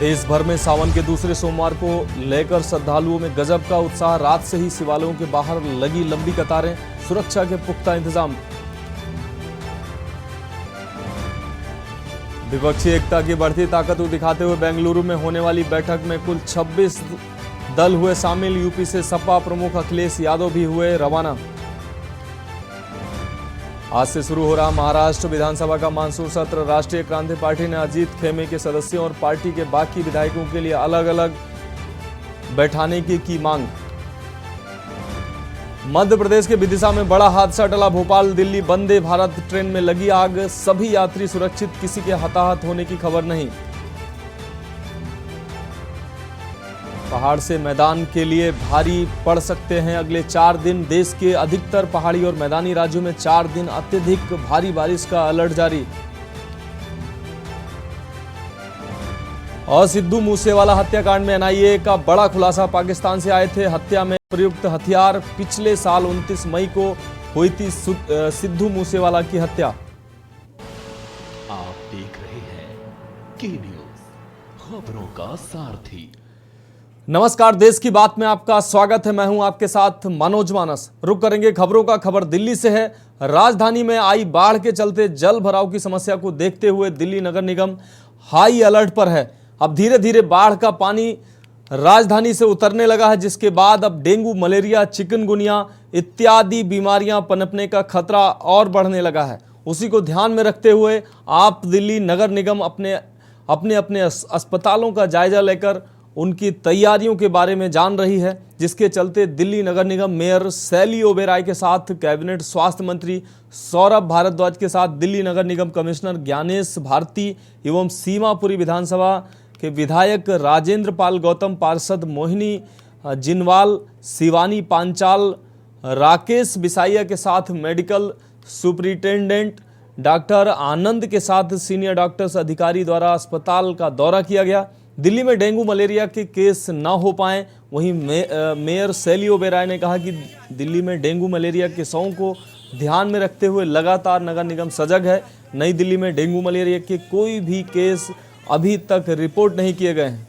देश भर में सावन के दूसरे सोमवार को लेकर श्रद्धालुओं में गजब का उत्साह। रात से ही शिवालयों के बाहर लगी लंबी कतारें, सुरक्षा के पुख्ता इंतजाम। विपक्षी एकता की बढ़ती ताकत दिखाते हुए बेंगलुरु में होने वाली बैठक में कुल 26 दल हुए शामिल। यूपी से सपा प्रमुख अखिलेश यादव भी हुए रवाना। आज से शुरू हो रहा महाराष्ट्र विधानसभा का मानसून सत्र। राष्ट्रीय क्रांति पार्टी ने अजीत खेमे के सदस्यों और पार्टी के बाकी विधायकों के लिए अलग अलग बैठाने की मांग। मध्य प्रदेश के विदिशा में बड़ा हादसा टला। भोपाल दिल्ली वंदे भारत ट्रेन में लगी आग, सभी यात्री सुरक्षित, किसी के हताहत होने की खबर नहीं। पहाड़ से मैदान के लिए भारी पड़ सकते हैं अगले 4 दिन। देश के अधिकतर पहाड़ी और मैदानी राज्यों में 4 दिन अत्यधिक भारी बारिश का अलर्ट जारी। और सिद्धू मूसेवाला हत्याकांड में एनआईए का बड़ा खुलासा। पाकिस्तान से आए थे, हत्या में प्रयुक्त हथियार। पिछले साल 29 मई को हुई थी सिद्धू मूसेवाला की हत्या। आप देख रहे हैं के न्यूज, खबरों का सारथी। नमस्कार, देश की बात में आपका स्वागत है। मैं हूं आपके साथ मनोज मानस। रुक करेंगे खबरों का। खबर दिल्ली से है। राजधानी में आई बाढ़ के चलते जल भराव की समस्या को देखते हुए दिल्ली नगर निगम हाई अलर्ट पर है। अब धीरे धीरे बाढ़ का पानी राजधानी से उतरने लगा है, जिसके बाद अब डेंगू, मलेरिया, चिकनगुनिया इत्यादि बीमारियां पनपने का खतरा और बढ़ने लगा है। उसी को ध्यान में रखते हुए आप दिल्ली नगर निगम अपने अस्पतालों का जायजा लेकर उनकी तैयारियों के बारे में जान रही है, जिसके चलते दिल्ली नगर निगम मेयर शैली ओबेरॉय के साथ कैबिनेट स्वास्थ्य मंत्री सौरभ भारद्वाज के साथ दिल्ली नगर निगम कमिश्नर ज्ञानेश भारती एवं सीमापुरी विधानसभा के विधायक राजेंद्र पाल गौतम, पार्षद मोहिनी जिनवाल, शिवानी पांचाल, राकेश बिसाइया के साथ मेडिकल सुपरिटेंडेंट डॉक्टर आनंद के साथ सीनियर डॉक्टर्स अधिकारी द्वारा अस्पताल का दौरा किया गया। दिल्ली में डेंगू मलेरिया के केस न हो पाएं, वहीं मेयर शैली ओबेरॉय ने कहा कि दिल्ली में डेंगू मलेरिया के केसों को ध्यान में रखते हुए लगातार नगर निगम सजग है। नई दिल्ली में डेंगू मलेरिया के कोई भी केस अभी तक रिपोर्ट नहीं किए गए हैं।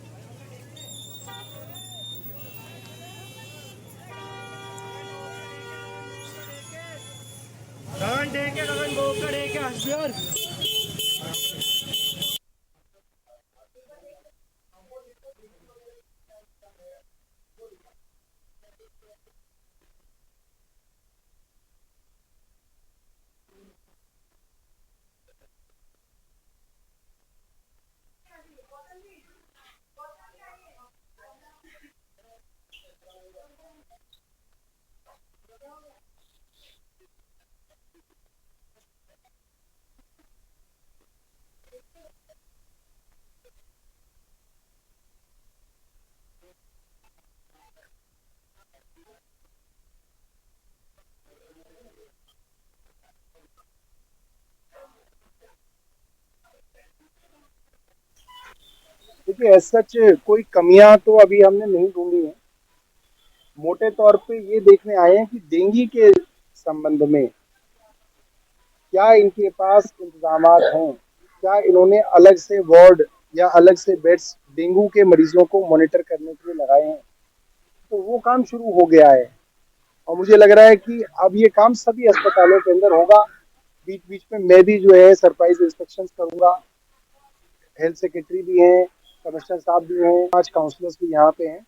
देखिए, एज सच कोई कमियां तो अभी हमने नहीं ढूंढी हैं। मोटे तौर पे ये देखने आए हैं कि डेंगू के संबंध में क्या इनके पास इंतजामात हैं, क्या इन्होंने अलग से वार्ड या अलग से बेड्स डेंगू के मरीजों को मॉनिटर करने के लिए लगाए हैं। तो वो काम शुरू हो गया है और मुझे लग रहा है कि अब ये काम सभी अस्पतालों के अंदर होगा। बीच बीच में मैं भी जो है सरप्राइज इंस्पेक्शन करूंगा। हेल्थ सेक्रेटरी भी हैं, कमिश्नर साहब भी हैं, 5 काउंसलर्स भी यहाँ पे हैं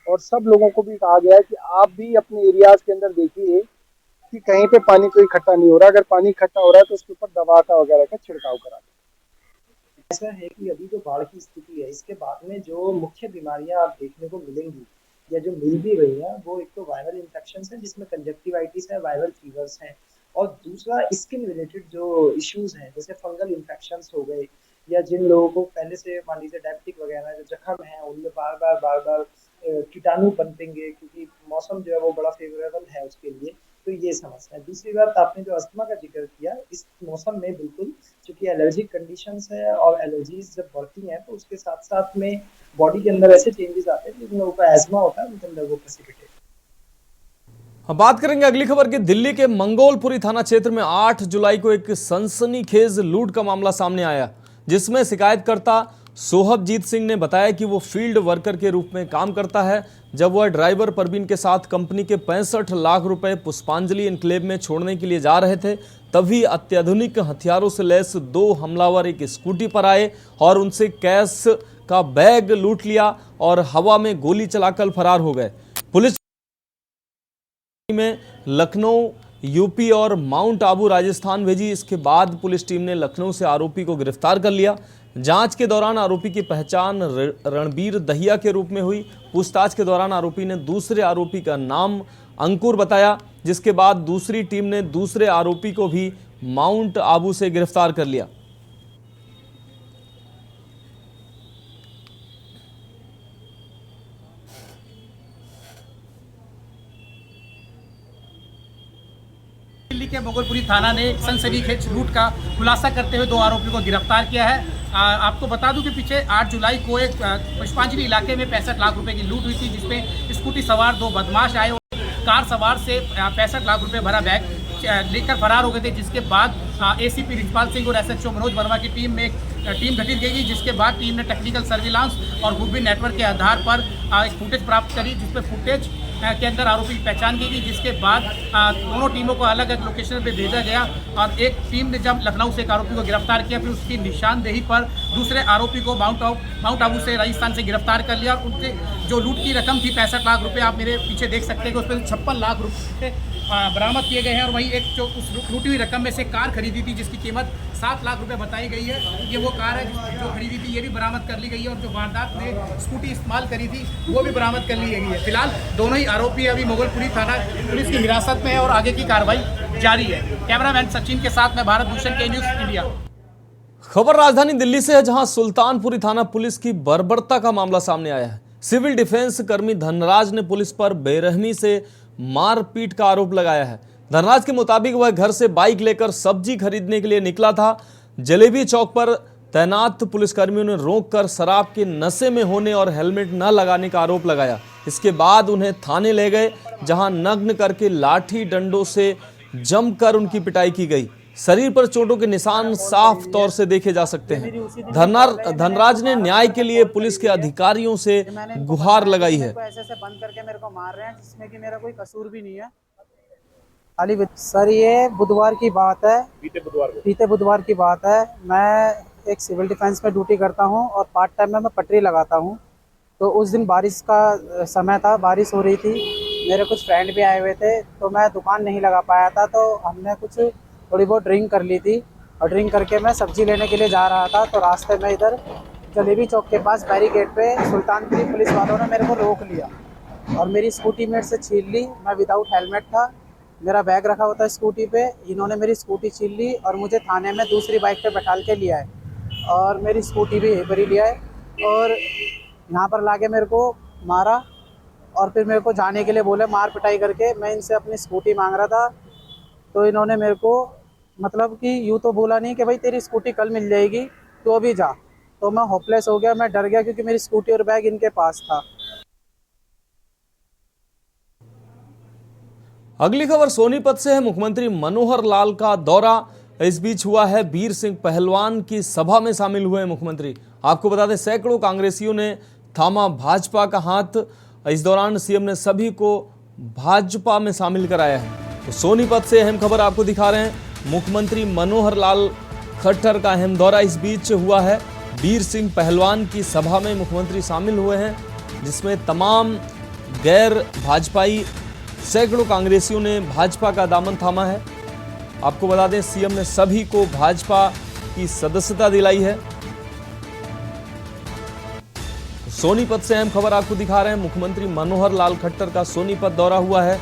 और सब लोगों को भी कहा गया है कि आप भी अपने एरियाज के अंदर देखिए कि कहीं पे पानी कोई इकट्ठा नहीं हो रहा। अगर पानी इकट्ठा हो रहा है तो उसके ऊपर दवा का वगैरह का छिड़काव करा दें। ऐसा है कि अभी जो बाढ़ की स्थिति है, इसके बाद में जो मुख्य बीमारियां आप देखने को मिलेंगी या जो मिल भी रही हैं, वो एक तो वायरल इन्फेक्शन है जिसमें कंजक्टिवाइटिस है, वायरल फीवर्स हैं, और दूसरा स्किन रिलेटेड जो इश्यूज हैं जैसे फंगल इन्फेक्शन हो गए, या जिन लोगों को पहले से मान लीजिए डायबिटिक वगैरह जो जख्म है उनमें बार बार कीटाणु पनपेंगे, क्योंकि मौसम जो है वो बड़ा फेवरेबल है उसके लिए। तो ये समस्या है। दूसरी बात, आपने जो अस्थमा का जिक्र किया, इस मौसम में बिल्कुल क्योंकि एलर्जिक कंडीशंस है और एलर्जीज जब बढ़ती हैं तो उसके साथ साथ में बॉडी के अंदर ऐसे चेंजेस आते हैं जिनमें ऊपर एस्मा होता है, उनके अंदर वो प्रेसिपिटेट। हम बात करेंगे अगली खबर की। दिल्ली के मंगोलपुरी थाना क्षेत्र में 8 जुलाई को एक सनसनीखेज लूट का मामला सामने आया, जिसमें शिकायतकर्ता सोहबजीत सिंह ने बताया कि वो फील्ड वर्कर के रूप में काम करता है। जब वह ड्राइवर परवीन के साथ कंपनी के 65 लाख रुपए पुष्पांजलि एन्क्लेव में छोड़ने के लिए जा रहे थे, तभी अत्याधुनिक हथियारों से लैस 2 हमलावर एक स्कूटी पर आए और उनसे कैश का बैग लूट लिया और हवा में गोली चलाकर फरार हो गए। पुलिस में लखनऊ, यूपी और माउंट आबू राजस्थान भेजी। इसके बाद पुलिस टीम ने लखनऊ से आरोपी को गिरफ्तार कर लिया। जांच के दौरान आरोपी की पहचान रणबीर दहिया के रूप में हुई। पूछताछ के दौरान आरोपी ने दूसरे आरोपी का नाम अंकुर बताया, जिसके बाद दूसरी टीम ने दूसरे आरोपी को भी माउंट आबू से गिरफ्तार कर लिया। दिल्ली के मोगलपुरी थाना ने सनसनीखेज लूट का खुलासा करते हुए 2 आरोपियों को गिरफ्तार किया है। आपको बता दूं कि पीछे 8 जुलाई को एक पुष्पांजलि इलाके में 65 लाख रुपए की लूट हुई थी, जिसमें स्कूटी सवार 2 बदमाश आए और कार सवार से 65 लाख रुपए भरा बैग लेकर फरार हो गए थे। जिसके बाद एसीपी रिजपाल सिंह और एसएचओ मनोज वर्मा की टीम में एक टीम गठित की गई, जिसके बाद टीम ने टेक्निकल सर्विलांस और गुडविल नेटवर्क के आधार पर एक फुटेज प्राप्त करी, जिसपे फुटेज के अंदर आरोपी की पहचान की गई। जिसके बाद दोनों टीमों को अलग अलग लोकेशन पे भेजा गया और एक टीम ने जब लखनऊ से एक आरोपी को गिरफ्तार किया, फिर उसकी निशानदेही पर दूसरे आरोपी को माउंट आबू से राजस्थान से गिरफ्तार कर लिया और उनसे जो लूट की रकम थी 65 लाख रुपए, आप मेरे पीछे देख सकते हैं कि उसमें 56 लाख रुपए बरामद किए गए हैं। और वहीं एक जो उस लूटी हुई रकम में से कार खरीदी थी जिसकी कीमत 7 लाख रुपए बताई गई है, ये वो कार है जो खरीदी थी, ये भी बरामद कर ली गई है। और जो वारदात में स्कूटी इस्तेमाल करी थी वो भी बरामद कर ली गई है। फिलहाल दोनों ही आरोपी अभी मोगलपुरी थाना पुलिस की हिरासत में है और आगे की कार्रवाई जारी है। कैमरामैन सचिन के साथ मैं भारत भूषण, के न्यूज़ इंडिया। खबर राजधानी दिल्ली से है, जहां सुल्तानपुरी थाना पुलिस की बर्बरता का मामला सामने आया है। सिविल डिफेंस कर्मी धनराज ने पुलिस पर बेरहमी से मारपीट का आरोप लगाया है। धनराज के मुताबिक वह घर से बाइक लेकर सब्जी खरीदने के लिए निकला था। जलेबी चौक पर तैनात पुलिसकर्मियों ने रोककर शराब के नशे में होने और हेलमेट न लगाने का आरोप लगाया। इसके बाद उन्हें थाने ले गए, जहां नग्न करके लाठी डंडों से जमकर उनकी पिटाई की गई। शरीर पर चोटों के निशान साफ तौर से देखे जा सकते हैं। धनराज ने न्याय के लिए पुलिस के अधिकारियों से गुहार लगाई है। ऐसे बंद करके मेरे को मार रहे हैं, जिसमें कि मेरा कोई कसूर भी नहीं है। सर ये बुधवार की बात है, बीते बुधवार की बात है। मैं एक सिविल डिफेंस में ड्यूटी करता हूं और पार्ट टाइम में मैं पटरी लगाता हूं। तो उस दिन बारिश का समय था, बारिश हो रही थी, मेरे कुछ फ्रेंड भी आए हुए थे, तो मैं दुकान नहीं लगा पाया था। तो हमने कुछ थोड़ी बहुत ड्रिंक कर ली थी और ड्रिंक करके मैं सब्जी लेने के लिए जा रहा था। तो रास्ते में इधर जलेबी चौक के पास बैरिकेड पे सुल्तानपुरी पुलिस वालों ने मेरे को रोक लिया और मेरी स्कूटी मेरे से छीन ली। मैं विदाउट हेलमेट था, मेरा बैग रखा होता है स्कूटी पे। इन्होंने मेरी स्कूटी छीन ली और मुझे थाने में दूसरी बाइक पे बैठाल के लिया है और मेरी स्कूटी भी यहीं पर ही लिया है और यहाँ पर लाके मेरे को मारा और फिर मेरे को जाने के लिए बोले मार पिटाई करके। मैं इनसे अपनी स्कूटी मांग रहा था तो इन्होंने मेरे को मतलब कि यूँ तो बोला नहीं कि भाई तेरी स्कूटी कल मिल जाएगी तो अभी जा। तो मैं होपलेस हो गया, मैं डर गया क्योंकि मेरी स्कूटी और बैग इनके पास था। अगली खबर सोनीपत से है। मुख्यमंत्री मनोहर लाल का दौरा इस बीच हुआ है। वीर सिंह पहलवान की सभा में शामिल हुए मुख्यमंत्री। आपको बता दें, सैकड़ों कांग्रेसियों ने थामा भाजपा का हाथ। इस दौरान सीएम ने सभी को भाजपा में शामिल कराया है। तो सोनीपत से अहम खबर आपको दिखा रहे हैं। मुख्यमंत्री मनोहर लाल खट्टर का अहम दौरा इस बीच हुआ है। वीर सिंह पहलवान की सभा में मुख्यमंत्री शामिल हुए हैं, जिसमें तमाम गैर भाजपाई सैकड़ों कांग्रेसियों ने भाजपा का दामन थामा है। आपको बता दें, सीएम ने सभी को भाजपा की सदस्यता दिलाई है। सोनीपत से अहम खबर आपको दिखा रहे हैं। मुख्यमंत्री मनोहर लाल खट्टर का सोनीपत दौरा हुआ है।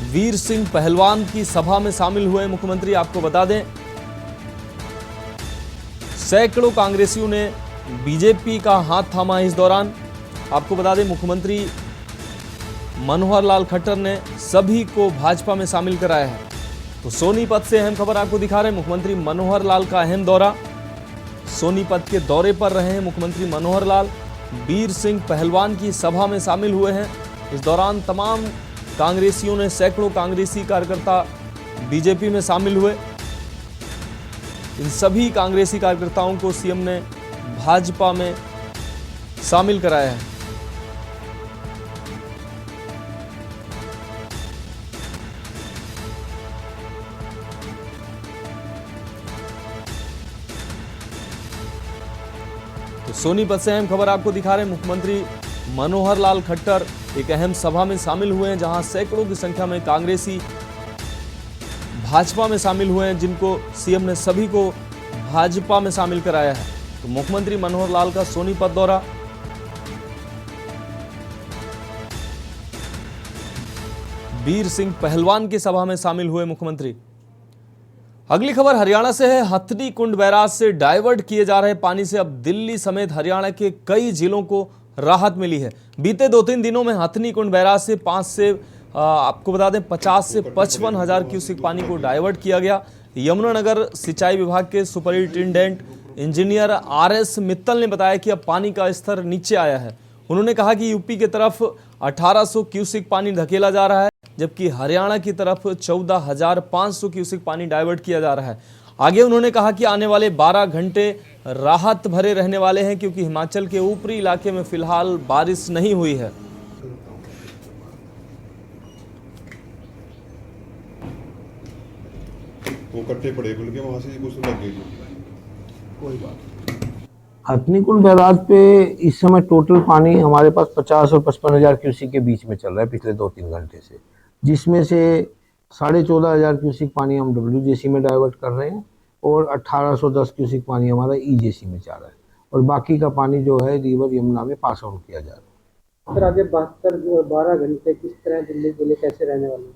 वीर सिंह पहलवान की सभा में शामिल हुए मुख्यमंत्री। आपको बता दें, सैकड़ों कांग्रेसियों ने बीजेपी का हाथ थामा इस दौरान। आपको बता दें, मुख्यमंत्री मनोहर लाल खट्टर ने सभी को भाजपा में शामिल कराया है। तो सोनीपत से अहम खबर आपको दिखा रहे हैं। मुख्यमंत्री मनोहर लाल का अहम दौरा। सोनीपत के दौरे पर रहे हैं मुख्यमंत्री मनोहर लाल। वीर सिंह पहलवान की सभा में शामिल हुए हैं। इस दौरान तमाम कांग्रेसियों ने, सैकड़ों कांग्रेसी कार्यकर्ता बीजेपी में शामिल हुए। इन सभी कांग्रेसी कार्यकर्ताओं को सीएम ने भाजपा में शामिल कराया है। तो सोनीपत से अहम खबर आपको दिखा रहे हैं। मुख्यमंत्री मनोहर लाल खट्टर एक अहम सभा में शामिल हुए हैं, जहां सैकड़ों की संख्या में कांग्रेसी भाजपा में शामिल हुए हैं, जिनको सीएम ने सभी को भाजपा में शामिल कराया है। तो मुख्यमंत्री मनोहर लाल का सोनीपत दौरा, वीर सिंह पहलवान की सभा में शामिल हुए मुख्यमंत्री। अगली खबर हरियाणा से है। हथनी कुंड बैराज से डाइवर्ट किए जा रहे पानी से अब दिल्ली समेत हरियाणा के कई जिलों को राहत मिली है। बीते 2-3 दिनों में हथनी कुंड बैराज से आपको बता दें 50 से 55 हजार क्यूसेक पानी को डाइवर्ट किया गया। यमुनानगर सिंचाई विभाग के सुपरिंटेंडेंट इंजीनियर RS मित्तल ने बताया कि अब पानी का स्तर नीचे आया है। उन्होंने कहा कि यूपी की तरफ 1800 क्यूसेक पानी धकेला जा रहा है, जबकि हरियाणा की तरफ 14,500 क्यूसेक पानी डाइवर्ट किया जा रहा है। आगे उन्होंने कहा कि आने वाले 12 घंटे राहत भरे रहने वाले हैं, क्योंकि हिमाचल के ऊपरी इलाके में फिलहाल बारिश नहीं हुई है। वो कट्टे पड़े खुल के वहां से कुछ लग गई, कोई बात। हथनी कुंड बैराज पे इस समय टोटल पानी हमारे पास 50 और 55 हजार क्यूसेक के बीच में चल रहा है पिछले 2-3 घंटे से, जिसमें से 14,500 क्यूसेक पानी हम WJC में डाइवर्ट कर रहे हैं और 1810 क्यूसेक पानी हमारा EJC में जा रहा है, और बाकी का पानी जो है रिवर यमुना में पास आउट किया जा रहा है। सर आगे 12 घंटे किस तरह दिल्ली के लिए कैसे रहने वाले हैं?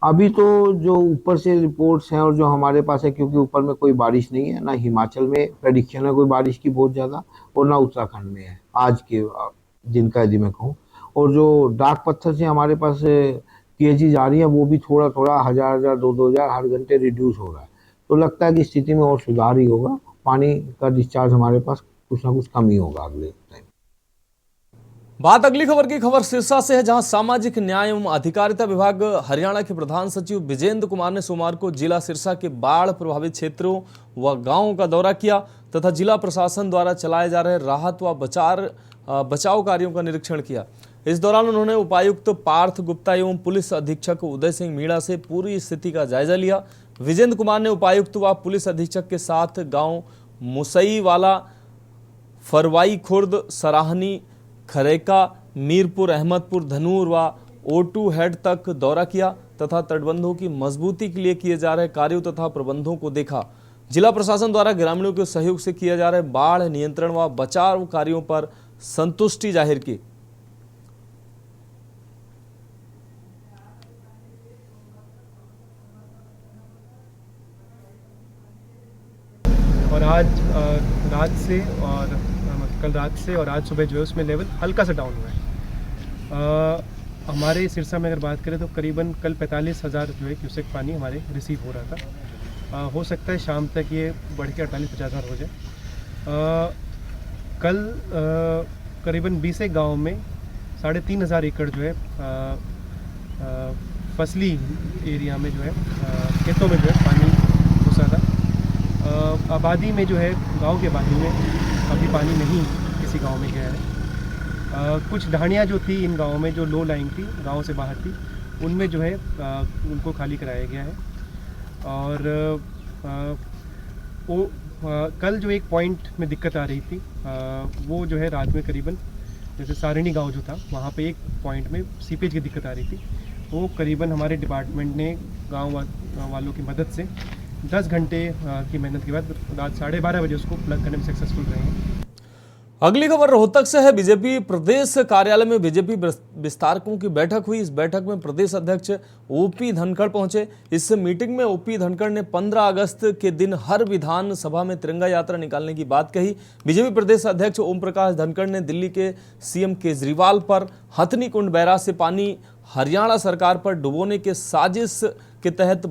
अभी तो जो ऊपर से रिपोर्ट्स हैं और जो हमारे पास है, क्योंकि ऊपर में कोई बारिश नहीं है, ना हिमाचल में प्रेडिक्शन है कोई बारिश की बहुत ज़्यादा, और ना उत्तराखंड में है आज के दिन का, यदि मैं कहूँ। और जो डाक पत्थर से हमारे पास PHE जा रही है, वो भी थोड़ा थोड़ा 1000 2,000 हर घंटे रिड्यूस हो रहा है। तो लगता है कि स्थिति में और सुधार ही होगा, पानी का डिस्चार्ज हमारे पास कुछ ना कुछ कम ही होगा अगले टाइम। बात अगली खबर की खबर सिरसा से है, जहां सामाजिक न्याय एवं अधिकारिता विभाग हरियाणा के प्रधान सचिव विजेंद्र कुमार ने सोमवार को जिला सिरसा के बाढ़ प्रभावित क्षेत्रों व गांवों का दौरा किया तथा जिला प्रशासन द्वारा चलाए जा रहे राहत व बचाव कार्यों का निरीक्षण किया। इस दौरान उन्होंने उपायुक्त पार्थ गुप्ता एवं पुलिस अधीक्षक उदय सिंह मीणा से पूरी स्थिति का जायजा लिया। विजेंद्र कुमार ने उपायुक्त व पुलिस अधीक्षक के साथ गांव मुसई वाला, फरवाई खुर्द, सराहनी, खरेका, मीरपुर, अहमदपुर, धनूर व O2 हेड तक दौरा किया तथा तटबंधों की मजबूती के लिए किए जा रहे कार्यों तथा प्रबंधों को देखा। जिला प्रशासन द्वारा ग्रामीणों के सहयोग से किए जा रहे बाढ़ नियंत्रण व बचाव कार्यों पर संतुष्टि जाहिर की। और आज रात से और कल रात से और आज सुबह जो है उसमें लेवल हल्का सा डाउन हुआ है। हमारे सिरसा में अगर बात करें तो करीबन कल 45,000 जो है क्यूसेक पानी हमारे रिसीव हो रहा था। हो सकता है शाम तक ये बढ़ के 48-50,000 हो जाए। कल करीबन 20 गाँव में 3,500 एकड़ जो है फसली एरिया में जो है खेतों में जो है पानी घुसा था। आबादी में जो है गांव के आबादी में अभी पानी नहीं किसी गांव में गया है। कुछ ढाणियाँ जो थी इन गांवों में जो लो लाइन थी, गांव से बाहर थी, उनमें जो है उनको खाली कराया गया है। और कल जो एक पॉइंट में दिक्कत आ रही थी वो जो है रात में करीबन जैसे सारिणी गांव जो था वहाँ पे एक पॉइंट में सीपेज की दिक्कत आ रही थी। वो करीबन हमारे डिपार्टमेंट ने गाँव वालों की मदद से 10 घंटे की मेहनत के बाद रात 12:30 बजे उसको प्लग करने में सक्सेसफुल रहे हैं। अगली खबर रोहतक से है। बीजेपी प्रदेश कार्यालय में बीजेपी विस्तारकों की बैठक हुई। इस बैठक में प्रदेश अध्यक्ष OP धनखड़ पहुंचे। इस मीटिंग में OP धनखड़ ने 15 अगस्त के दिन हर विधानसभा में तिरंगा यात्रा निकालने की बात कही। बीजेपी प्रदेश अध्यक्ष ओम प्रकाश धनखड़ ने दिल्ली के CM केजरीवाल पर हथनी कुंड बैराज से पानी हरियाणा सरकार पर डुबोने के साजिश के तहत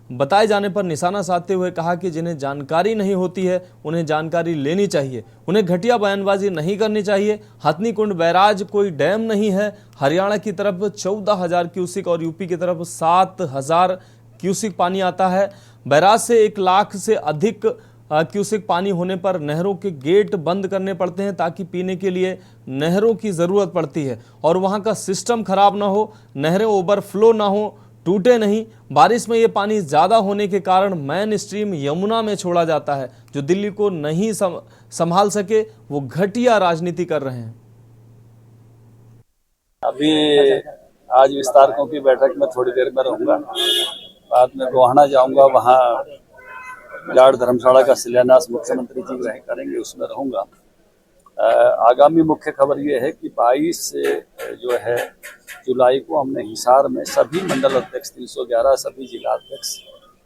बताए जाने पर निशाना साधते हुए कहा कि जिन्हें जानकारी नहीं होती है उन्हें जानकारी लेनी चाहिए, उन्हें घटिया बयानबाजी नहीं करनी चाहिए। हथनी कुंड बैराज कोई डैम नहीं है। हरियाणा की तरफ 14,000 क्यूसेक और यूपी की तरफ 7,000 क्यूसेक पानी आता है। बैराज से 1 लाख से अधिक क्यूसेक पानी होने पर नहरों के गेट बंद करने पड़ते हैं ताकि पीने के लिए नहरों की ज़रूरत पड़ती है और वहाँ का सिस्टम खराब ना हो, नहरें ओवरफ्लो ना हो, टूटे नहीं। बारिश में ये पानी ज़्यादा होने के कारण मेन स्ट्रीम यमुना में छोड़ा जाता है। जो दिल्ली को नहीं संभाल सके वो घटिया राजनीति कर रहे हैं। अभी आज विस्तारकों की बैठक में थोड़ी देर में रहूंगा, बाद में गोहाना जाऊंगा, वहाँ जाट धर्मशाला का शिलान्यास मुख्यमंत्री जी करेंगे, उसमें रहूंगा। आगामी मुख्य खबर ये है कि 22 से जो है जुलाई को हमने हिसार में सभी मंडल अध्यक्ष 311 सभी जिला अध्यक्ष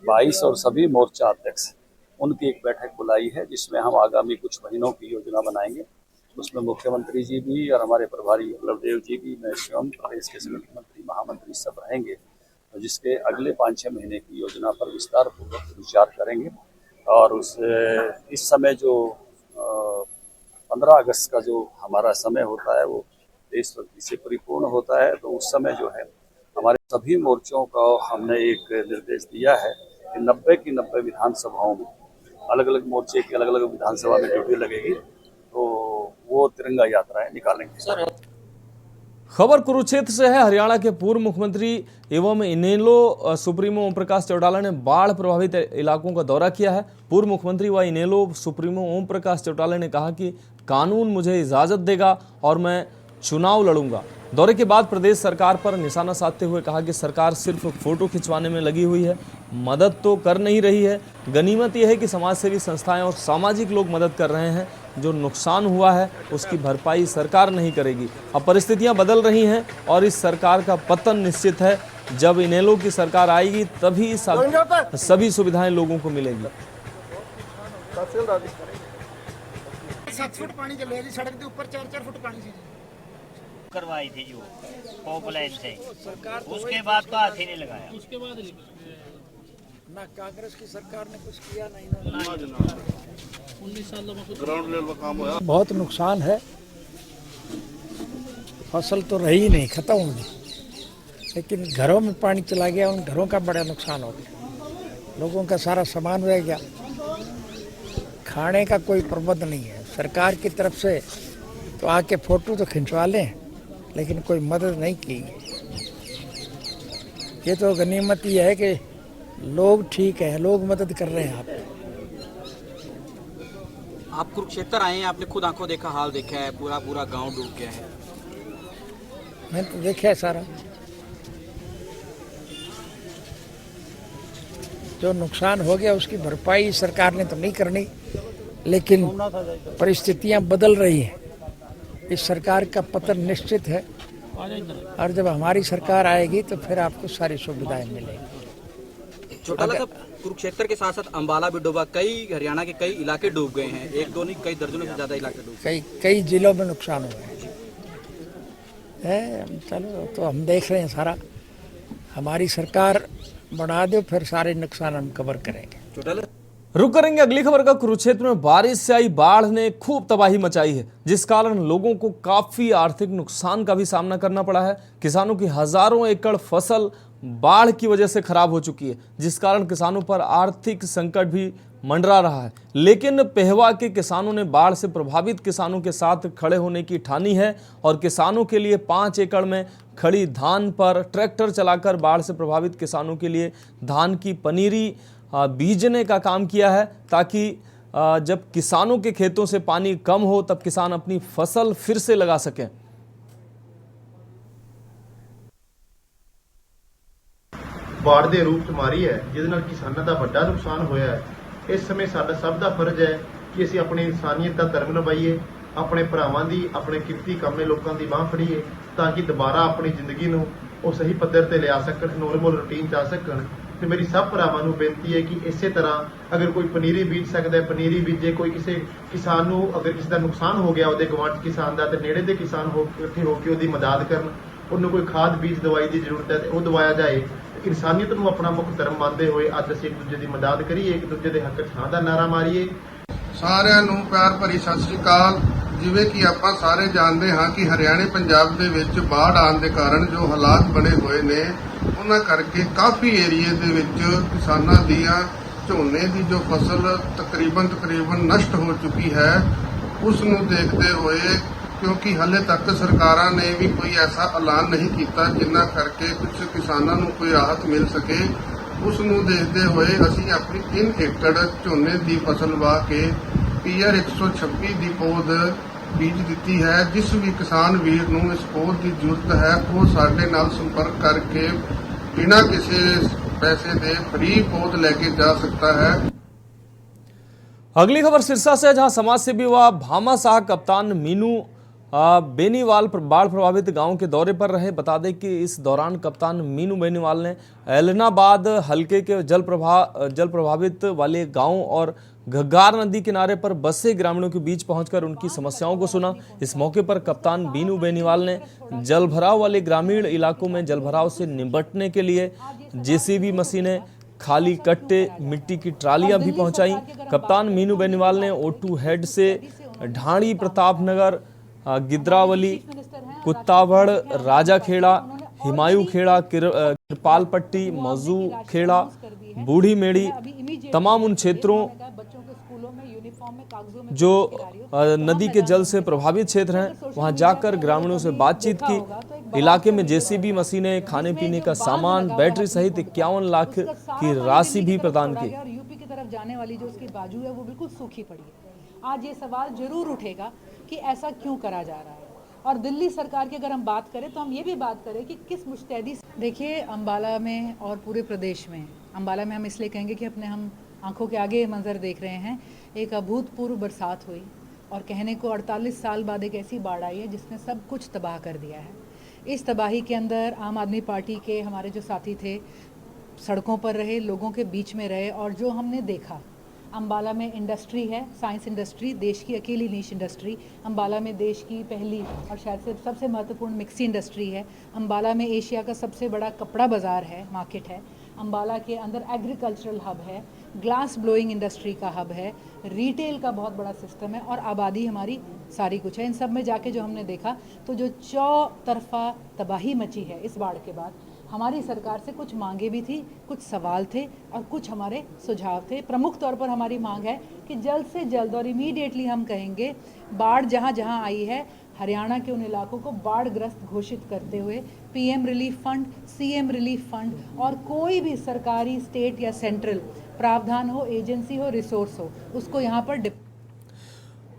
22 और सभी मोर्चा अध्यक्ष उनकी एक बैठक बुलाई है, जिसमें हम आगामी कुछ महीनों की योजना बनाएंगे। उसमें मुख्यमंत्री जी भी और हमारे प्रभारी बलदेव जी भी, मैं स्वयं प्रदेश के सभी मंत्री महामंत्री सब रहेंगे, और जिसके अगले 5-6 महीने की योजना पर विस्तार पूर्वक विचार करेंगे। और इस समय जो 15 अगस्त का जो हमारा समय होता है वो देशभक्ति से परिपूर्ण होता है, तो उस समय जो है हमारे सभी मोर्चों का हमने एक निर्देश दिया है कि 90 की 90 विधानसभाओं में अलग अलग मोर्चे की अलग अलग विधानसभा में ड्यूटी लगेगी, तो वो तिरंगा यात्राएं निकालेंगे। खबर कुरुक्षेत्र से है। हरियाणा के पूर्व मुख्यमंत्री एवं इनेलो सुप्रीमो ओम प्रकाश चौटाला ने बाढ़ प्रभावित इलाकों का दौरा किया है। पूर्व मुख्यमंत्री व इनेलो सुप्रीमो ओम प्रकाश चौटाला ने कहा कि कानून मुझे इजाजत देगा और मैं चुनाव लड़ूंगा। दौरे के बाद प्रदेश सरकार पर निशाना साधते हुए कहा कि सरकार सिर्फ फोटो खिंचवाने में लगी हुई है, मदद तो कर नहीं रही है। गनीमत यह है कि समाजसेवी संस्थाएं और सामाजिक लोग मदद कर रहे हैं। जो नुकसान हुआ है उसकी भरपाई सरकार नहीं करेगी। अब परिस्थितियां बदल रही हैं और इस सरकार का पतन निश्चित है। जब इनेलो की सरकार आएगी तभी सभी सुविधाएं लोगों को मिलेंगी। 7 फुट पानी चले जी, सड़क के ऊपर 4-4 फुट पानी से करवाई थी जो पॉपुलर से, उसके बाद तो हाथ ही नहीं लगाया। उसके बाद ना कांग्रेस की सरकार ने कुछ किया नहीं। 19 साल ग्राउंड लेवल का काम हुआ। बहुत नुकसान है, फसल तो रही नहीं, खत्म हो गई, लेकिन घरों में पानी चला गया, उन घरों का बड़ा नुकसान हो गया। लोगों का सारा सामान रह गया, खाने का कोई प्रबंध नहीं है। सरकार की तरफ से तो आके फोटो तो खिंचवा लें, लेकिन कोई मदद नहीं की। ये तो गनीमत ये है कि लोग ठीक हैं, लोग मदद कर रहे हैं। आप कुरुक्षेत्र आए हैं, आपने खुद आंखों देखा, हाल देखा है, पूरा गांव डूब गया है। मैंने तो देखा है सारा, जो नुकसान हो गया उसकी भरपाई सरकार ने तो नहीं करनी, लेकिन परिस्थितियां बदल रही हैं। इस सरकार का पतन निश्चित है, और जब हमारी सरकार आएगी तो फिर आपको सारी सुविधाएं मिलेंगी। चौटाला साहब, कुरुक्षेत्र के साथ साथ अंबाला भी डूबा, कई हरियाणा के कई इलाके डूब गए हैं, एक दो नहीं कई दर्जनों से ज्यादा इलाके डूब, कई जिलों में नुकसान हुआ है। चलो तो हम देख रहे हैं सारा, हमारी सरकार बढ़ा दो, फिर सारे नुकसान हम कवर करेंगे। रुक करेंगे अगली खबर का। कुरुक्षेत्र में बारिश से आई बाढ़ ने खूब तबाही मचाई है, जिस कारण लोगों को काफी आर्थिक नुकसान का भी सामना करना पड़ा है। किसानों की हजारों एकड़ फसल बाढ़ की वजह से खराब हो चुकी है, जिस कारण किसानों पर आर्थिक संकट भी मंडरा रहा है। लेकिन पेहवा के किसानों ने बाढ़ से प्रभावित किसानों के साथ खड़े होने की ठानी है और किसानों के लिए 5 एकड़ में खड़ी धान पर ट्रैक्टर चलाकर बाढ़ से प्रभावित किसानों के लिए धान की पनीरी बीजने का काम किया है, ताकि जब किसानों के खेतों से पानी कम हो तब किसान अपनी फसल फिर से लगा सकें। बाढ़ ਦੇ ਰੂਪ ਚ ਮਾਰੀ ਹੈ, ਜਿਹਦੇ ਨਾਲ ਕਿਸਾਨਾਂ ਦਾ ਵੱਡਾ ਨੁਕਸਾਨ ਹੋਇਆ ਹੈ। ਇਸ ਸਮੇਂ ਸਾਡਾ ਸਭ ਦਾ ਫਰਜ਼ ਹੈ ਕਿ ਅਸੀਂ ਆਪਣੀ ਇਨਸਾਨੀਅਤ ਦਾ ਧਰਮ ਨਿਭਾਈਏ, ਆਪਣੇ ਭਰਾਵਾਂ ਦੀ, ਆਪਣੇ ਕਿਰਤੀ ਕੰਮੇ ਲੋਕਾਂ ਦੀ ਬਾਹ ਫੜੀਏ, ਤਾਂ ਕਿ ਦੁਬਾਰਾ ਆਪਣੀ ਜ਼ਿੰਦਗੀ ਨੂੰ ਉਹ ਸਹੀ ਪੱਧਰ ਤੇ ਲਿਆ ਸਕਣ, ਨੋਰਮਲ ਰੂਟੀਨ ਚ ਆ ਸਕਣ। ਤੇ ਮੇਰੀ ਸਭ ਭਰਾਵਾਂ ਨੂੰ ਬੇਨਤੀ ਹੈ ਕਿ ਇਸੇ ਤਰ੍ਹਾਂ ਅਗਰ ਕੋਈ ਪਨੀਰੀ ਬੀਜ ਸਕਦਾ ਹੈ, ਪਨੀਰੀ ਬੀਜੇ। ਕੋਈ ਕਿਸੇ ਕਿਸਾਨ ਨੂੰ ਅਗਰ ਕਿਸੇ ਦਾ ਨੁਕਸਾਨ ਹੋ ਗਿਆ, ਉਹਦੇ ਗਵਾਂਢ ਕਿਸਾਨ ਦਾ, ਤੇ ਨੇੜੇ ਦੇ ਕਿਸਾਨ ਇਕੱਠੇ ਹੋ ਕੇ ਉਹਦੀ ਮਦਦ ਕਰਨ। ਉਹਨੂੰ ਕੋਈ ਖਾਦ ਬੀਜ ਦਵਾਈ ਦੀ ਜ਼ਰੂਰਤ ਹੈ ਤੇ ਉਹ ਦਵਾਇਆ ਜਾਏ। ਇਨਸਾਨੀਅਤ ਨੂੰ ਆਪਣਾ ਮੁੱਖ ਧਰਮ ਮੰਨਦੇ ਹੋਏ ਅੱਜ ਅਸੀਂ ਇੱਕ ਦੂਜੇ ਦੀ ਮਦਦ ਕਰੀਏ, ਇੱਕ ਦੂਜੇ ਦੇ ਹੱਕ 'ਚ ਹਾਂ ਦਾ ਨਾਰਾ ਮਾਰੀਏ। ਸਾਰਿਆਂ ਨੂੰ ਪਿਆਰ ਭਰੀ ਸਤਿ ਸ੍ਰੀ ਅਕਾਲ। ਜਿਵੇਂ ਕਿ ਆਪਾਂ ਸਾਰੇ ਜਾਣਦੇ ਹਾਂ ਕਿ ਹਰਿਆਣੇ ਪੰਜਾਬ ਦੇ ਵਿੱਚ ਬਾੜ ਆਉਣ ਦੇ ਕਾਰਨ ਜੋ ਹਾਲਾਤ ਬਣੇ ਹੋਏ ਨੇ, ਉਹਨਾਂ ਕਰਕੇ ਕਾਫੀ ਏਰੀਏ ਦੇ ਵਿੱਚ ਕਿਸਾਨਾਂ ਦੀਆਂ ਝੋਨੇ ਦੀ ਜੋ ਫਸਲ ਤਕਰੀਬਨ ਨਸ਼ਟ ਹੋ ਚੁੱਕੀ ਹੈ ਉਸ ਨੂੰ ਦੇਖਦੇ ਹੋਏ, ਕਿਉਂਕਿ ਹਾਲੇ ਤੱਕ ਸਰਕਾਰਾਂ ਨੇ ਵੀ ਕੋਈ ਐਸਾ ਐਲਾਨ ਨਹੀਂ ਕੀਤਾ ਜਿੰਨਾ ਕਰਕੇ ਕੁਝ ਕਿਸਾਨਾਂ ਨੂੰ ਕੋਈ ਰਾਹਤ ਮਿਲ ਸਕੇ, ਉਸ ਨੂੰ ਦੇਖਦੇ ਹੋਏ ਅਸੀਂ ਆਪਣੀ 3 ਏਕੜ ਝੋਨੇ ਦੀ ਫਸਲ ਵਾਹ ਕੇ PR 126 ਦੀ ਪੌਦ ਬੀਜ ਦਿੱਤੀ ਹੈ। ਜਿਸ ਵੀ ਕਿਸਾਨ ਵੀਰ ਨੂੰ ਇਸ ਪੌਦ ਦੀ ਜ਼ਰੂਰਤ ਹੈ ਉਹ ਸਾਡੇ ਨਾਲ ਸੰਪਰਕ ਕਰਕੇ बिना किसी पैसे दे फ्री पौध लेके जा सकता है। अगली खबर सिरसा से, जहां समाज सेवी व भामाशाह कप्तान मीनू बेनीवाल बाढ़ प्रभावित गांव के दौरे पर रहे। बता दें कि इस दौरान कप्तान मीनू बेनीवाल ने एलनाबाद हलके के जल प्रभावित वाले गांव और घग्गार नदी किनारे पर बसे ग्रामीणों के बीच पहुंचकर उनकी समस्याओं को सुना। इस मौके पर कप्तान बीनू बेनीवाल ने जलभराव वाले ग्रामीण इलाकों में जलभराव से निपटने के लिए JCB मशीनें, खाली कट्टे, मिट्टी की ट्रालियां भी पहुंचाई। कप्तान मीनू बेनीवाल ने O2 हेड से ढाणी, प्रतापनगर, गिद्रावली, कुत्तावड़, राजाखेड़ा, हिमायू खेड़ा, कृपालपट्टी, मजू खेड़ा, बूढ़ी मेड़ी, तमाम उन क्षेत्रों जो नदी के जल से प्रभावित क्षेत्र हैं वहां जाकर ग्रामीणों से बातचीत की। इलाके में JCB मशीनें, खाने पीने का सामान, बैटरी सहित 51 लाख की राशि भी प्रदान की। यूपी की तरफ जाने वाली जो उसकी बाजू है वो बिल्कुल सूखी पड़ी है। आज ये सवाल जरूर उठेगा कि ऐसा क्यों करा जा रहा है। और दिल्ली सरकार की अगर हम बात करें तो हम ये भी बात करें कि किस मुस्तैदी से। देखिए, अंबाला में और पूरे प्रदेश में, अंबाला में हम इसलिए कहेंगे कि अपने हम आंखों के आगे मंजर देख रहे हैं। एक अभूतपूर्व बरसात हुई और कहने को 48 साल बाद एक ऐसी बाढ़ आई है जिसने सब कुछ तबाह कर दिया है। इस तबाही के अंदर आम आदमी पार्टी के हमारे जो साथी थे सड़कों पर रहे, लोगों के बीच में रहे। और जो हमने देखा, अंबाला में इंडस्ट्री है, साइंस इंडस्ट्री, देश की अकेली नीश इंडस्ट्री। अंबाला में देश की पहली और शायद से सबसे महत्वपूर्ण मिक्सी इंडस्ट्री है। अंबाला में एशिया का सबसे बड़ा कपड़ा बाज़ार है, मार्केट है। अंबाला के अंदर एग्रीकल्चरल हब है, ग्लास ब्लोइंग इंडस्ट्री का हब है, रिटेल का बहुत बड़ा सिस्टम है और आबादी हमारी सारी कुछ है। इन सब में जाके जो हमने देखा तो जो चौतरफा तबाही मची है इस बाढ़ के बाद, हमारी सरकार से कुछ मांगे भी थी, कुछ सवाल थे और कुछ हमारे सुझाव थे। प्रमुख तौर पर हमारी मांग है कि जल्द से जल्द और इमीडिएटली हम कहेंगे बाढ़ जहां जहां आई है, हरियाणा के उन इलाकों को बाढ़ग्रस्त घोषित करते हुए PM relief fund, CM relief fund और कोई भी सरकारी, स्टेट या सेंट्रल प्रावधान हो, एजेंसी हो, रिसोर्स हो, उसको यहाँ पर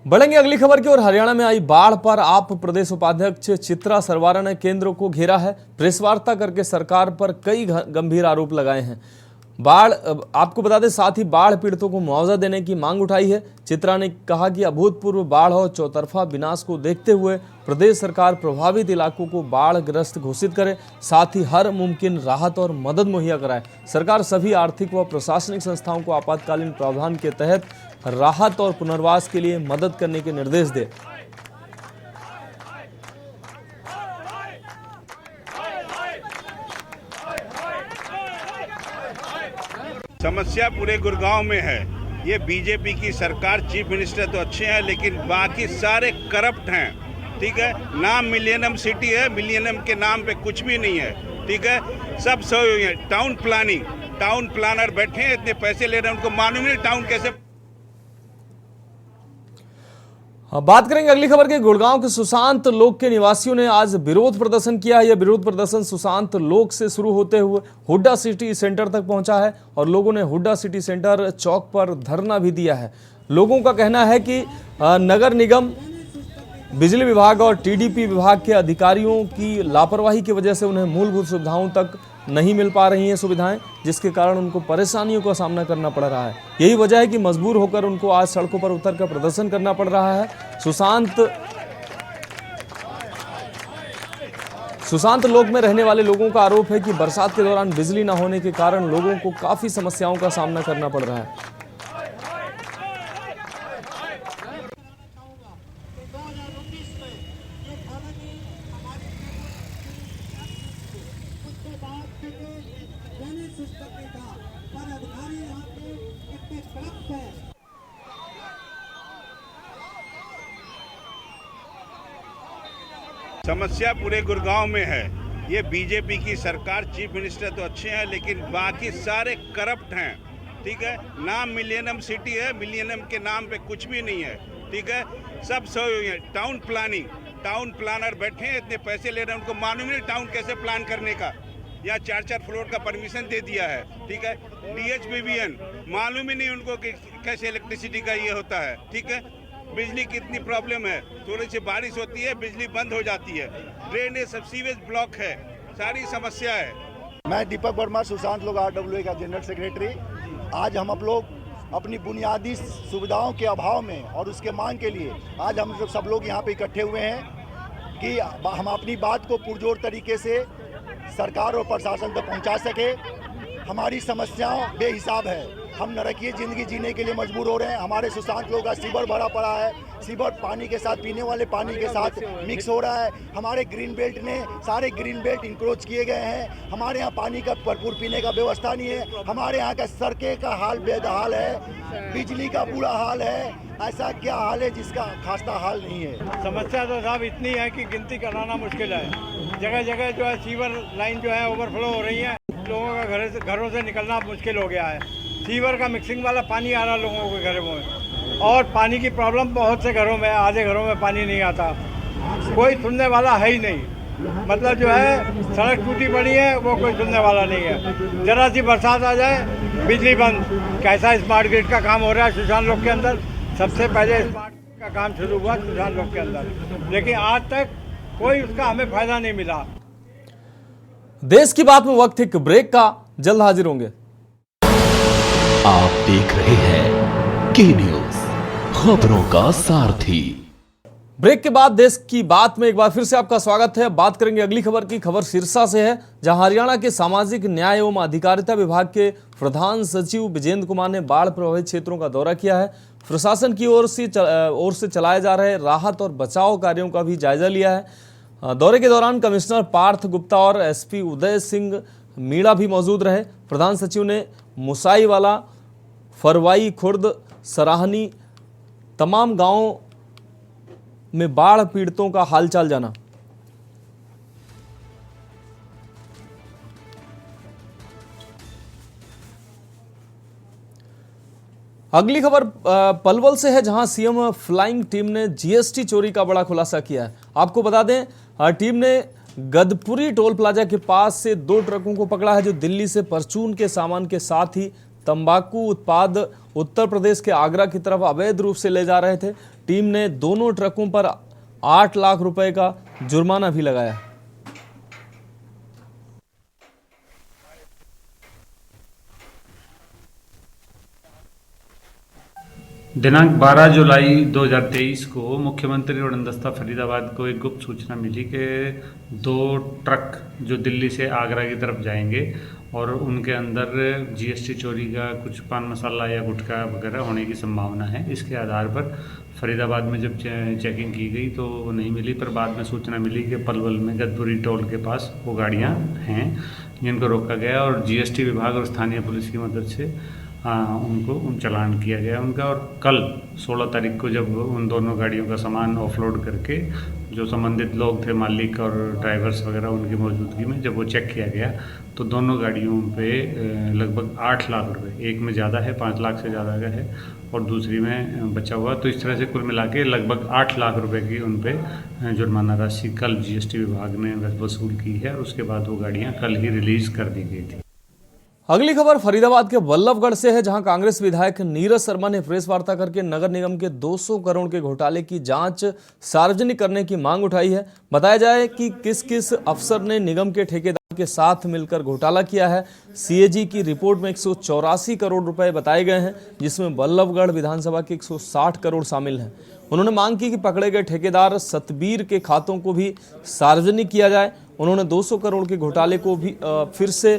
बढ़ेंगे अगली खबर की ओर। हरियाणा में आई बाढ़ पर आप प्रदेश उपाध्यक्ष चित्रा सरवारा ने केंद्र को घेरा है। प्रेस वार्ता करके सरकार पर कई गंभीर आरोप लगाए हैं। बाढ़, आपको बता दें, साथ ही बाढ़ पीड़ितों को मुआवजा देने की मांग उठाई है। चित्रा ने कहा कि अभूतपूर्व बाढ़ और चौतरफा विनाश को देखते हुए प्रदेश सरकार प्रभावित इलाकों को बाढ़ग्रस्त घोषित करे, साथ ही हर मुमकिन राहत और मदद मुहैया कराए। सरकार सभी आर्थिक व प्रशासनिक संस्थाओं को आपातकालीन प्रावधान के तहत राहत और पुनर्वास के लिए मदद करने के निर्देश दे। समस्या पूरे गुड़गांव में है। ये बीजेपी की सरकार, चीफ मिनिस्टर तो अच्छे हैं लेकिन बाकी सारे करप्ट हैं। ठीक है, नाम मिलेनियम सिटी है, मिलेनियम के नाम पे कुछ भी नहीं है। ठीक है, सब टाउन प्लानिंग, टाउन प्लानर बैठे हैं, इतने पैसे ले रहे हैं, उनको मालूम नहीं टाउन कैसे। बात करेंगे अगली खबर के। गुड़गांव के सुशांत लोक के निवासियों ने आज विरोध प्रदर्शन किया है। यह विरोध प्रदर्शन सुशांत लोक से शुरू होते हुए हुड्डा सिटी सेंटर तक पहुंचा है और लोगों ने हुड्डा सिटी सेंटर चौक पर धरना भी दिया है। लोगों का कहना है कि नगर निगम, बिजली विभाग और TDP विभाग के अधिकारियों की लापरवाही की वजह से उन्हें मूलभूत सुविधाओं तक नहीं मिल पा रही हैं सुविधाएं, जिसके कारण उनको परेशानियों का सामना करना पड़ रहा है। यही वजह है कि मजबूर होकर उनको आज सड़कों पर उतरकर प्रदर्शन करना पड़ रहा है। सुशांत लोक में रहने वाले लोगों का आरोप है कि बरसात के दौरान बिजली न होने के कारण लोगों को काफी समस्याओं का सामना करना पड़ रहा है। समस्या पूरे गुड़गांव में है। ये बीजेपी की सरकार, चीफ मिनिस्टर तो अच्छे हैं लेकिन बाकी सारे करप्ट हैं। ठीक है। नाम मिलेनियम सिटी है, मिलेनियम के नाम पे कुछ भी नहीं है, ठीक है। सब सोए हुए हैं। टाउन प्लानिंग, टाउन प्लानर बैठे हैं, इतने पैसे ले रहे हैं, उनको मालूम नहीं टाउन कैसे प्लान करने का। यहाँ 4-4 फ्लोर का परमिशन दे दिया है, ठीक है। DHBBN मालूम ही नहीं उनको कि कैसे इलेक्ट्रिसिटी का ये होता है, ठीक है। बिजली की इतनी प्रॉब्लम है, थोड़ी सी बारिश होती है बिजली बंद हो जाती है, ड्रेनेज सब सीवेज ब्लॉक है, सारी समस्या है। मैं दीपक वर्मा, सुशांत लोग RWA का जनरल सेक्रेटरी। आज हम लोग अपनी बुनियादी सुविधाओं के अभाव में और उसके मांग के लिए आज हम सब लोग यहाँ पे इकट्ठे हुए हैं कि हम अपनी बात को पुरजोर तरीके से सरकार और प्रशासन तक पहुँचा सके। हमारी समस्याओं बेहिसाब है, हम नरकीय ज़िंदगी जीने के लिए मजबूर हो रहे हैं। हमारे सुशांत लोग का सीवर भरा पड़ा है, सीवर पानी के साथ, पीने वाले पानी के साथ मिक्स हो रहा है। हमारे ग्रीन बेल्ट ने सारे ग्रीन बेल्ट इंक्रोच किए गए हैं। हमारे यहाँ पानी का भरपूर पीने का व्यवस्था नहीं है। हमारे यहाँ का सड़कें का हाल बेदहाल है, बिजली का बुरा हाल है। ऐसा क्या हाल है जिसका खासा हाल नहीं है। समस्या तो साहब इतनी है कि गिनती कराना मुश्किल है। जगह जगह जो है सीवर लाइन जो है ओवरफ्लो हो रही है, लोगों का घरों से निकलना मुश्किल हो गया है। सीवर का मिक्सिंग वाला पानी आ रहा लोगों के घरों में, और पानी की प्रॉब्लम बहुत से घरों में, आधे घरों में पानी नहीं आता, कोई सुनने वाला है ही नहीं। मतलब जो है सड़क टूटी पड़ी है, वो कोई सुनने वाला नहीं है। जरा सी बरसात आ जाए बिजली बंद। कैसा स्मार्ट ग्रिड का काम हो रहा है सुशांत लोग के अंदर। सबसे पहले स्मार्ट का काम शुरू हुआ सुशांत लोग के अंदर, लेकिन आज तक कोई उसका हमें फायदा नहीं मिला। देश की बात में वक्त एक ब्रेक का, जल्द हाजिर होंगे। आप देख रहे हैं के न्यूज, खबरों का सारथी। ब्रेक के बाद देश की बात में एक बार फिर से आपका स्वागत है। बात करेंगे अगली खबर की। खबर सिरसा से है, जहां हरियाणा के सामाजिक न्याय एवं अधिकारिता विभाग के प्रधान सचिव विजेंद्र कुमार ने बाढ़ प्रभावित क्षेत्रों का दौरा किया है। प्रशासन की ओर से चलाए जा रहे राहत और बचाव कार्यों का भी जायजा लिया है। दौरे के दौरान कमिश्नर पार्थ गुप्ता और SP उदय सिंह मीणा भी मौजूद रहे। प्रधान सचिव ने मुसाईवाला, फरवाई खुर्द, सराहनी तमाम गांवों में बाढ़ पीड़ितों का हालचाल जाना। अगली खबर पलवल से है, जहां सीएम फ्लाइंग टीम ने GST चोरी का बड़ा खुलासा किया है। आपको बता दें, टीम ने गदपुरी टोल प्लाजा के पास से 2 ट्रकों को पकड़ा है, जो दिल्ली से परचून के सामान के साथ ही तंबाकू उत्पाद उत्तर प्रदेश के आगरा की तरफ अवैध रूप से ले जा रहे थे। टीम ने दोनों ट्रकों पर 8 लाख रुपए का जुर्माना भी लगाया। दिनांक 12 जुलाई 2023 को मुख्यमंत्री उड़नदस्ता फरीदाबाद को एक गुप्त सूचना मिली कि 2 ट्रक जो दिल्ली से आगरा की तरफ जाएंगे और उनके अंदर GST चोरी का कुछ पान मसाला या गुटखा वगैरह होने की संभावना है। इसके आधार पर फरीदाबाद में जब चेकिंग की गई तो वो नहीं मिली, पर बाद में सूचना मिली कि पलवल में गदपुरी टोल के पास वो गाड़ियाँ हैं जिनको रोका गया और GST विभाग और स्थानीय पुलिस की मदद से उनको चालान किया गया उनका। और कल 16 तारीख को जब उन दोनों गाड़ियों का सामान ऑफलोड करके जो संबंधित लोग थे, मालिक और ड्राइवर्स वगैरह, उनकी मौजूदगी में जब वो चेक किया गया तो दोनों गाड़ियों पे लगभग 8 लाख रुपए, एक में ज़्यादा है 5 लाख से ज़्यादा का है और दूसरी में बचा हुआ, तो इस तरह से कुल मिला के लगभग 8 लाख रुपए की उन पे जुर्माना राशि कल GST विभाग ने वसूल की है और उसके बाद वो गाड़ियाँ कल ही रिलीज़ कर दी गई थी। अगली खबर फरीदाबाद के बल्लभगढ़ से है, जहां कांग्रेस विधायक नीरज शर्मा ने प्रेस वार्ता करके नगर निगम के 200 करोड़ के घोटाले की जांच सार्वजनिक करने की मांग उठाई है। बताया जाए कि किस किस अफसर ने निगम के ठेकेदार के साथ मिलकर घोटाला किया है। CAG की रिपोर्ट में 184 करोड़ रुपए बताए गए हैं, जिसमें बल्लभगढ़ विधानसभा के 160 करोड़ शामिल हैं। उन्होंने मांग की कि पकड़े गए ठेकेदार सतबीर के खातों को भी सार्वजनिक किया जाए। उन्होंने 200 करोड़ के घोटाले को भी फिर से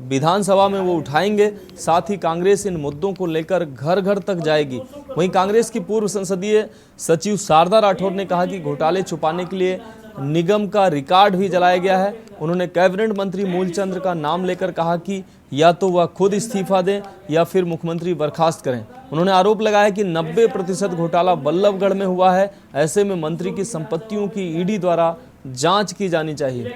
विधानसभा में वो उठाएंगे। साथ ही कांग्रेस इन मुद्दों को लेकर घर घर तक जाएगी। वहीं कांग्रेस की पूर्व संसदीय सचिव शारदा राठौर ने कहा कि घोटाले छुपाने के लिए निगम का रिकॉर्ड भी जलाया गया है। उन्होंने कैबिनेट मंत्री मूलचंद का नाम लेकर कहा कि या तो वह खुद इस्तीफा दें या फिर मुख्यमंत्री बर्खास्त करें। उन्होंने आरोप लगाया कि 90% घोटाला बल्लभगढ़ में हुआ है। ऐसे में मंत्री की संपत्तियों की ED द्वारा जांच की जानी चाहिए।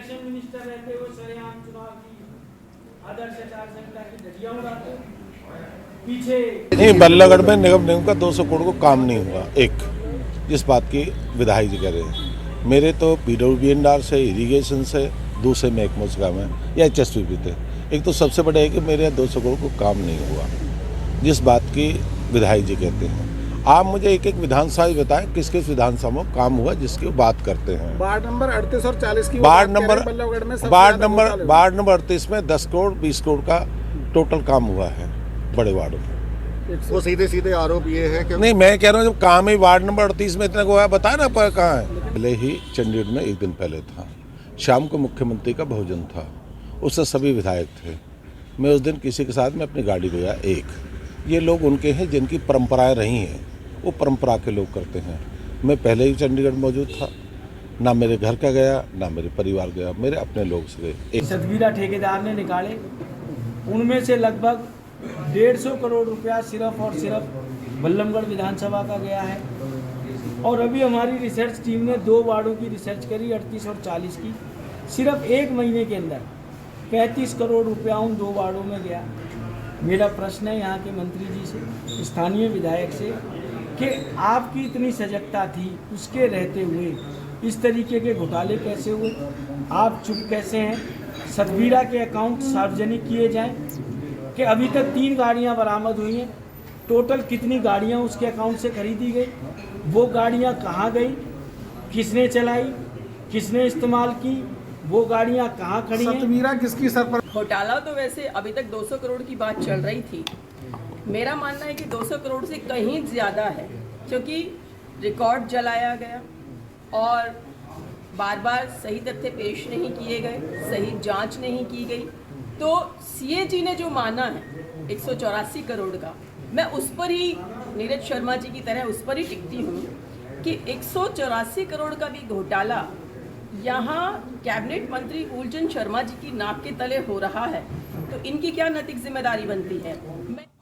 नहीं, बल्लभगढ़ में निगम निगम का 200 करोड़ को काम नहीं हुआ। एक जिस बात की विधायक जी कह रहे हैं, मेरे तो PWBNR से, इरीगेशन से, दूसरे महकमों से काम है या HSPP थे। एक तो सबसे बड़ा है कि मेरे यहाँ 200 करोड़ को काम नहीं हुआ, जिस बात की विधायक जी कहते हैं। आप मुझे एक एक विधानसभा बताएं किस किस विधानसभा में काम हुआ जिसकी बात करते हैं। वार्ड नंबर 38 और 40 की वार्ड नंबर 38 में 10 करोड़ 20 करोड़ का टोटल काम हुआ है बड़े वार्डों में। वो सीधे सीधे आरोप ये है कि नहीं, मैं कह रहा हूँ जब काम ही वार्ड नंबर 38 में इतना को है, बताया ना पर कहाँ है। पहले ही चंडीगढ़ में एक दिन पहले था, शाम को मुख्यमंत्री का भोजन था, उससे सभी विधायक थे। मैं उस दिन किसी के साथ में अपनी गाड़ी गया। एक ये लोग उनके हैं जिनकी परंपराएं रही हैं, वो परंपरा के लोग करते हैं। मैं पहले ही चंडीगढ़ मौजूद था, ना मेरे घर का गया ना मेरे परिवार गया, मेरे अपने लोग से गए। सतवीरा ठेकेदार ने निकाले, उनमें से लगभग 150 करोड़ रुपया सिर्फ और सिर्फ बल्लभगढ़ विधानसभा का गया है। और अभी हमारी रिसर्च टीम ने 2 वार्डों की रिसर्च करी, 38 और 40 की। सिर्फ 1 महीने के अंदर 35 करोड़ रुपया उन 2 वार्डों में गया। मेरा प्रश्न है यहाँ के मंत्री जी से, स्थानीय विधायक से, कि आपकी इतनी सजगता थी, उसके रहते हुए इस तरीके के घोटाले कैसे हुए? आप चुप कैसे हैं? सतवीरा के अकाउंट सार्वजनिक किए जाएं कि अभी तक 3 गाड़ियां बरामद हुई हैं। टोटल कितनी गाड़ियां उसके अकाउंट से खरीदी गई, वो गाड़ियां कहां गई, किसने चलाई, किसने इस्तेमाल की, वो गाड़ियां कहां खड़ी हैं? सतवीरा किसकी सर पर? घोटाला तो वैसे अभी तक 200 करोड़ की बात चल रही थी। मेरा मानना है कि 200 करोड़ से कहीं ज़्यादा है, क्योंकि रिकॉर्ड जलाया गया और बार बार सही तथ्य पेश नहीं किए गए, सही जांच नहीं की गई। तो CAG ने जो माना है 184 करोड़ का, मैं उस पर ही, नीरज शर्मा जी की तरह उस पर ही टिकती हूँ कि 184 करोड़ का भी घोटाला यहाँ कैबिनेट मंत्री फूलचंद शर्मा जी की नाक के तले हो रहा है, तो इनकी क्या नैतिक जिम्मेदारी बनती है?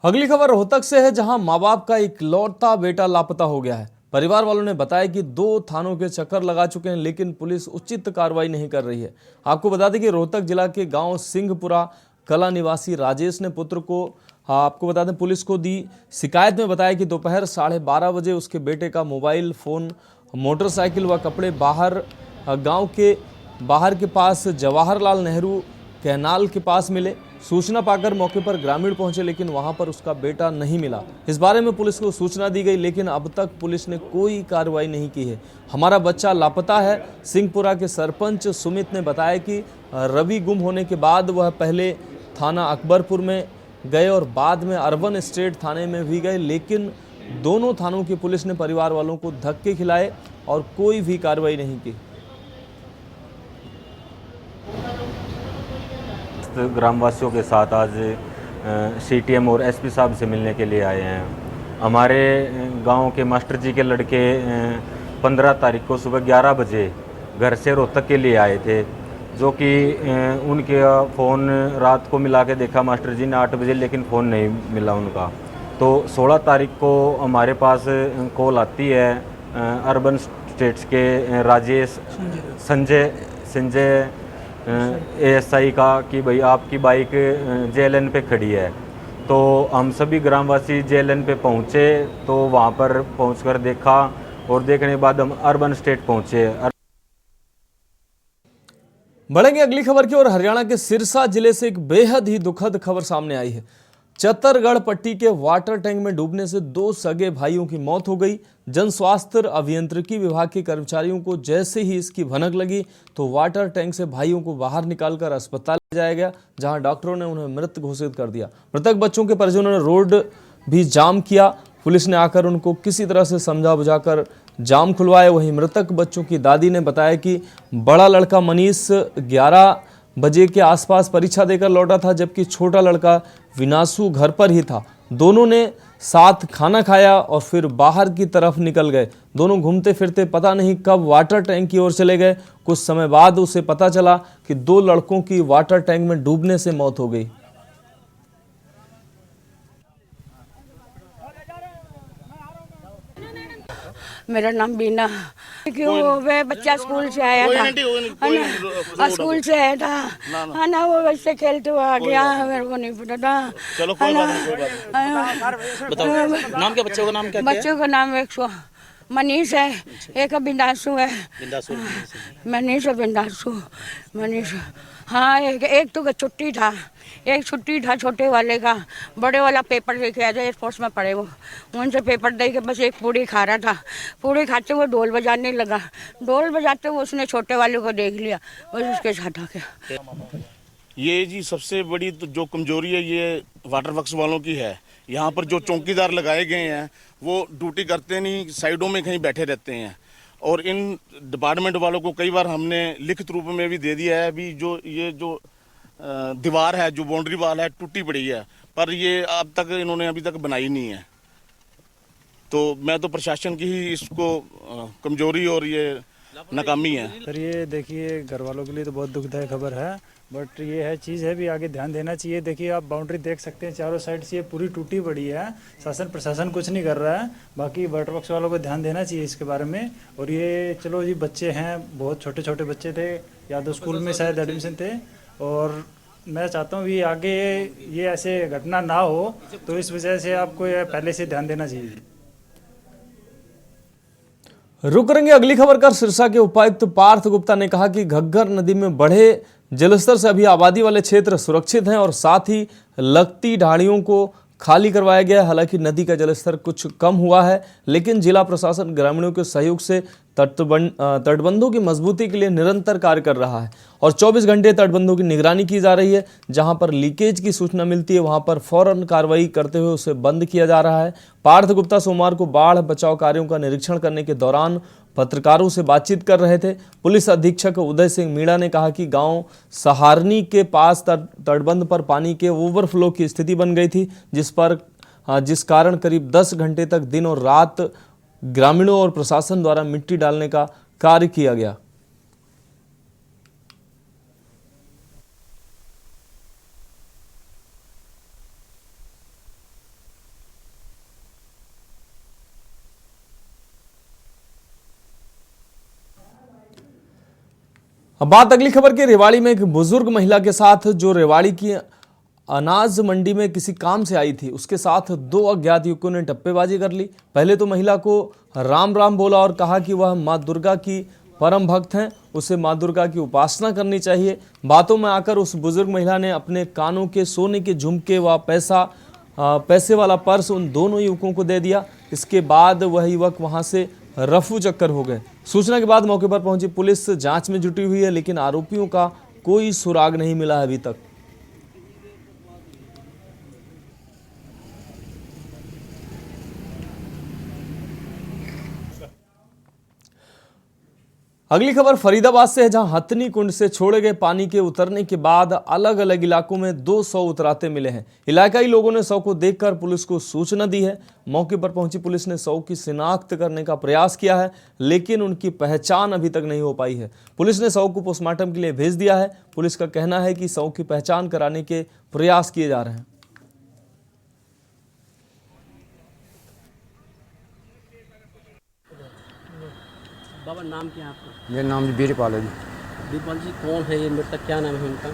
अगली खबर रोहतक से है, जहां मां बाप का इकलौता बेटा लापता हो गया है। परिवार वालों ने बताया कि 2 थानों के चक्कर लगा चुके हैं, लेकिन पुलिस उचित कार्रवाई नहीं कर रही है। आपको बता दें कि रोहतक जिला के गांव सिंहपुरा कला निवासी राजेश ने पुत्र को, आपको बता दें, पुलिस को दी शिकायत में बताया कि दोपहर 12:30 बजे उसके बेटे का मोबाइल फोन, मोटरसाइकिल व कपड़े बाहर गांव के बाहर के पास जवाहरलाल नेहरू कैनाल के पास मिले। सूचना पाकर मौके पर ग्रामीण पहुंचे, लेकिन वहां पर उसका बेटा नहीं मिला। इस बारे में पुलिस को सूचना दी गई, लेकिन अब तक पुलिस ने कोई कार्रवाई नहीं की है। हमारा बच्चा लापता है। सिंहपुरा के सरपंच सुमित ने बताया कि रवि गुम होने के बाद वह पहले थाना अकबरपुर में गए और बाद में अर्बन स्टेट थाने में भी गए, लेकिन दोनों थानों की पुलिस ने परिवार वालों को धक्के खिलाए और कोई भी कार्रवाई नहीं की। ग्रामवासियों के साथ आज CTM और SP साहब से मिलने के लिए आए हैं। हमारे गांव के मास्टर जी के लड़के 15 तारीख को सुबह 11 बजे घर से रोहतक के लिए आए थे, जो कि उनके फ़ोन रात को मिला के देखा मास्टर जी ने 8 बजे, लेकिन फ़ोन नहीं मिला उनका। तो 16 तारीख को हमारे पास कॉल आती है अर्बन स्टेट्स के राजेश संजय ASI का कि भाई आपकी बाइक JLN पे खड़ी है। तो हम सभी ग्रामवासी JLN पे पहुँचे, तो वहाँ पर पहुँचकर देखा और देखने के बाद हम अर्बन स्टेट पहुँचे। बढ़ेंगे अगली खबर की ओर। हरियाणा के सिरसा जिले से एक बेहद ही दुखद खबर सामने आई है। चतरगढ़ पट्टी के वाटर टैंक में डूबने से 2 सगे भाइयों की मौत हो गई। जन स्वास्थ्य अभियांत्रिकी विभाग के कर्मचारियों को जैसे ही इसकी भनक लगी तो वाटर टैंक से भाइयों को बाहर निकालकर अस्पताल ले जाया गया, जहां डॉक्टरों ने उन्हें मृत घोषित कर दिया। मृतक बच्चों के परिजनों ने रोड भी जाम किया। पुलिस ने आकर उनको किसी तरह से समझा बुझाकर जाम खुलवाया। वहीं मृतक बच्चों की दादी ने बताया कि बड़ा लड़का मनीष 11 बजे के आसपास परीक्षा देकर लौटा था, जबकि छोटा लड़का विनाशु घर पर ही था। दोनों ने साथ खाना खाया और फिर बाहर की तरफ निकल गए। दोनों घूमते फिरते पता नहीं कब वाटर टैंक की ओर चले गए। कुछ समय बाद उसे पता चला कि 2 लड़कों की वाटर टैंक में डूबने से मौत हो गई। मेरा नाम बीना। क्यों वे बच्चा स्कूल से आया था, स्कूल से आया था, है ना, वो वैसे खेलते हुए आ गया, मेरे को नहीं पता था। चलो कोई बात नहीं, बताओ नाम क्या बच्चों का नाम क्या? बच्चों का नाम एक मनीष है, एक बिंदासु है। मनीष और बिंदासु, मनीष। हाँ, एक तो छुट्टी था, एक छुट्टी था छोटे वाले का, बड़े वाला पेपर दे के आया था, एयरफोर्स में पढ़े वो, उनसे पेपर दे के बस एक पूड़ी खा रहा था। पूड़ी खाते हुए ढोल बजाने लगा, ढोल बजाते हुए उसने छोटे वाले को देख लिया, बस उसके साथ आ गया। ये जी सबसे बड़ी तो जो कमजोरी है ये वाटर वर्क्स वालों की है। यहाँ पर जो चौकीदार लगाए गए हैं वो ड्यूटी करते नहीं, साइडों में कहीं बैठे रहते हैं। और इन डिपार्टमेंट वालों को कई बार हमने लिखित रूप में भी दे दिया है, अभी ये जो दीवार है, जो बाउंड्री वाल है, टूटी पड़ी है, पर ये अब तक इन्होंने अभी तक बनाई नहीं है। तो मैं तो प्रशासन की ही इसको कमजोरी और ये नाकामी है। सर ये देखिए घर वालों के लिए तो बहुत दुखदायक खबर है, बट ये है चीज़ है भी आगे ध्यान देना चाहिए। देखिए आप बाउंड्री देख सकते हैं, चारों साइड से ये पूरी टूटी पड़ी है, शासन प्रशासन कुछ नहीं कर रहा है। बाकी वाटर वर्क्स वालों को ध्यान देना चाहिए इसके बारे में। और ये चलो जी बच्चे हैं, बहुत छोटे छोटे बच्चे थे, या तो स्कूल में शायद एडमिशन थे, और मैं चाहता हूँ कि आगे ये ऐसे घटना ना हो, तो इस वजह से आपको ये पहले से ध्यान देना चाहिए। रुक करेंगे अगली खबर का। सिरसा के उपायुक्त पार्थ गुप्ता ने कहा कि घग्गर नदी में बढ़े जलस्तर से अभी आबादी वाले क्षेत्र सुरक्षित हैं और साथ ही लगती ढाणियों को खाली करवाया गया है। हालांकि नदी का जलस्तर कुछ कम हुआ है, लेकिन जिला प्रशासन ग्रामीणों के सहयोग से तटबंधों की मजबूती के लिए निरंतर कार्य कर रहा है और 24 घंटे तटबंधों की निगरानी की जा रही है। जहां पर लीकेज की सूचना मिलती है वहां पर फौरन कार्रवाई करते हुए उसे बंद किया जा रहा है। पार्थ गुप्ता सोमवार को बाढ़ बचाव कार्यों का निरीक्षण करने के दौरान पत्रकारों से बातचीत कर रहे थे। पुलिस अधीक्षक उदय सिंह मीणा ने कहा कि गांव सहारनी के पास तटबंध पर पानी के ओवरफ्लो की स्थिति बन गई थी, जिस कारण करीब 10 घंटे तक दिन और रात ग्रामीणों और प्रशासन द्वारा मिट्टी डालने का कार्य किया गया। अब बात अगली खबर की। रेवाड़ी में एक बुजुर्ग महिला के साथ, जो रेवाड़ी की अनाज मंडी में किसी काम से आई थी, उसके साथ 2 अज्ञात युवकों ने टप्पेबाजी कर ली। पहले तो महिला को राम राम बोला और कहा कि वह मां दुर्गा की परम भक्त हैं, उसे मां दुर्गा की उपासना करनी चाहिए। बातों में आकर उस बुजुर्ग महिला ने अपने कानों के सोने के झुमके व पैसे वाला पर्स उन दोनों युवकों को दे दिया। इसके बाद वह युवक वहां से रफू चक्कर हो गए। सूचना के बाद मौके पर पहुंची पुलिस जांच में जुटी हुई है, लेकिन आरोपियों का कोई सुराग नहीं मिला है अभी तक। अगली खबर फरीदाबाद से है, जहां हथनी कुंड से छोड़े गए पानी के उतरने के बाद अलग अलग इलाकों में 2 शव उतराते मिले हैं। इलाकाई लोगों ने शव को देखकर पुलिस को सूचना दी है। मौके पर पहुंची पुलिस ने शव की शिनाख्त करने का प्रयास किया है, लेकिन उनकी पहचान अभी तक नहीं हो पाई है। पुलिस ने शव को पोस्टमार्टम के लिए भेज दिया है। पुलिस का कहना है कि शव की पहचान कराने के प्रयास किए जा रहे हैं। बाबा नाम क्या है आपका? मेरा नाम वीरपाल है जी। वीरपाल जी कौन है ये मृतक, क्या नाम है उनका?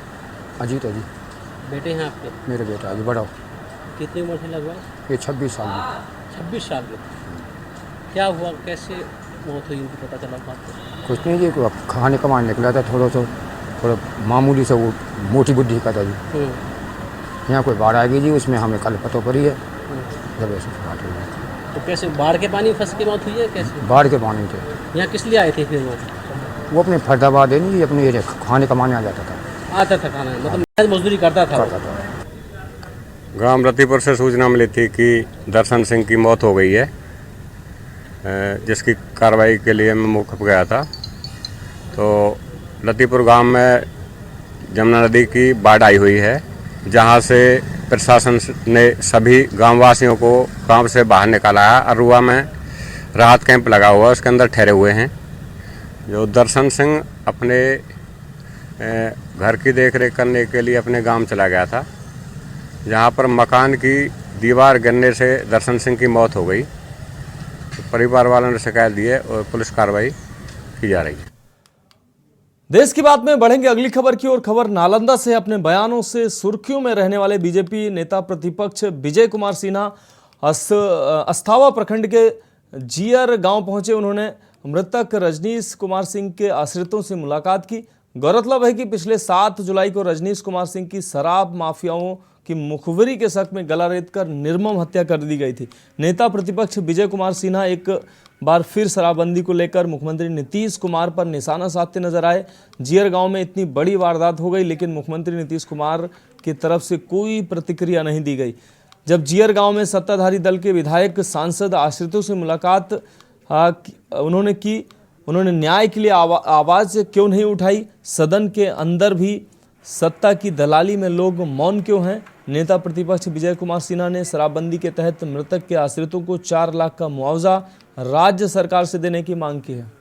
अजीत है जी। बेटे हैं आपके? मेरे बेटा है जी, बड़ा। कितनी उम्र है लगभग? ये 26 साल की। 26 साल के। क्या हुआ, कैसे मौत हुई उनकी, पता चला बात? कुछ नहीं जी, खाने कमाने निकला था, थोड़ा मामूली से वो मोटी बुद्धि का था जी। यहाँ कोई बाढ़ आ गई जी, उसमें हमें कल पता पड़ी है, जब ऐसे बात हुई। तो कैसे बाढ़ के पानी फंस के मौत हुई है, कैसे? बाढ़ के पानी थे। यहाँ किस लिए आए थे फिर वो अपने फरीदाबाद है नहीं, अपने खाने कमाने आ जाता था। आता था खाना, मतलब मजदूरी करता था। गांव रतीपुर से सूचना मिली थी कि दर्शन सिंह की मौत हो गई है, जिसकी कार्रवाई के लिए मैं मौके पर गया था। तो रतीपुर गांव में जमुना नदी की बाढ़ आई हुई है, जहां से प्रशासन ने सभी गांववासियों को गांव से बाहर निकाला है। अरुआ में राहत कैंप लगा हुआ है, उसके अंदर ठहरे हुए हैं। जो दर्शन सिंह अपने घर की देखरेख करने के लिए अपने गांव चला गया था, जहां पर मकान की दीवार गिरने से दर्शन सिंह की मौत हो गई। परिवार वालों ने शिकायत दी है और पुलिस कार्रवाई की जा रही है। देश की बात में बढ़ेंगे अगली खबर की ओर। खबर नालंदा से। अपने बयानों से सुर्खियों में रहने वाले बीजेपी नेता प्रतिपक्ष विजय कुमार सिन्हा अस्थावा प्रखंड के जियर गांव पहुंचे। उन्होंने मृतक रजनीश कुमार सिंह के आश्रितों से मुलाकात की। गौरतलब है कि पिछले 7 जुलाई को रजनीश कुमार सिंह की शराब माफियाओं की मुखबिरी के शक में गला रेतकर निर्मम हत्या कर दी गई थी। नेता प्रतिपक्ष विजय कुमार सिन्हा एक बार फिर शराबबंदी को लेकर मुख्यमंत्री नीतीश कुमार पर निशाना साधते नजर आए। जियर गांव में इतनी बड़ी वारदात हो गई, लेकिन मुख्यमंत्री नीतीश कुमार की तरफ से कोई प्रतिक्रिया नहीं दी गई। जब जियर गांव में सत्ताधारी दल के विधायक सांसद आश्रितों से मुलाकात उन्होंने न्याय के लिए आवाज़ क्यों नहीं उठाई? सदन के अंदर भी सत्ता की दलाली में लोग मौन क्यों हैं? नेता प्रतिपक्ष विजय कुमार सिन्हा ने शराबबंदी के तहत मृतक के आश्रितों को 4 लाख का मुआवजा राज्य सरकार से देने की मांग की है।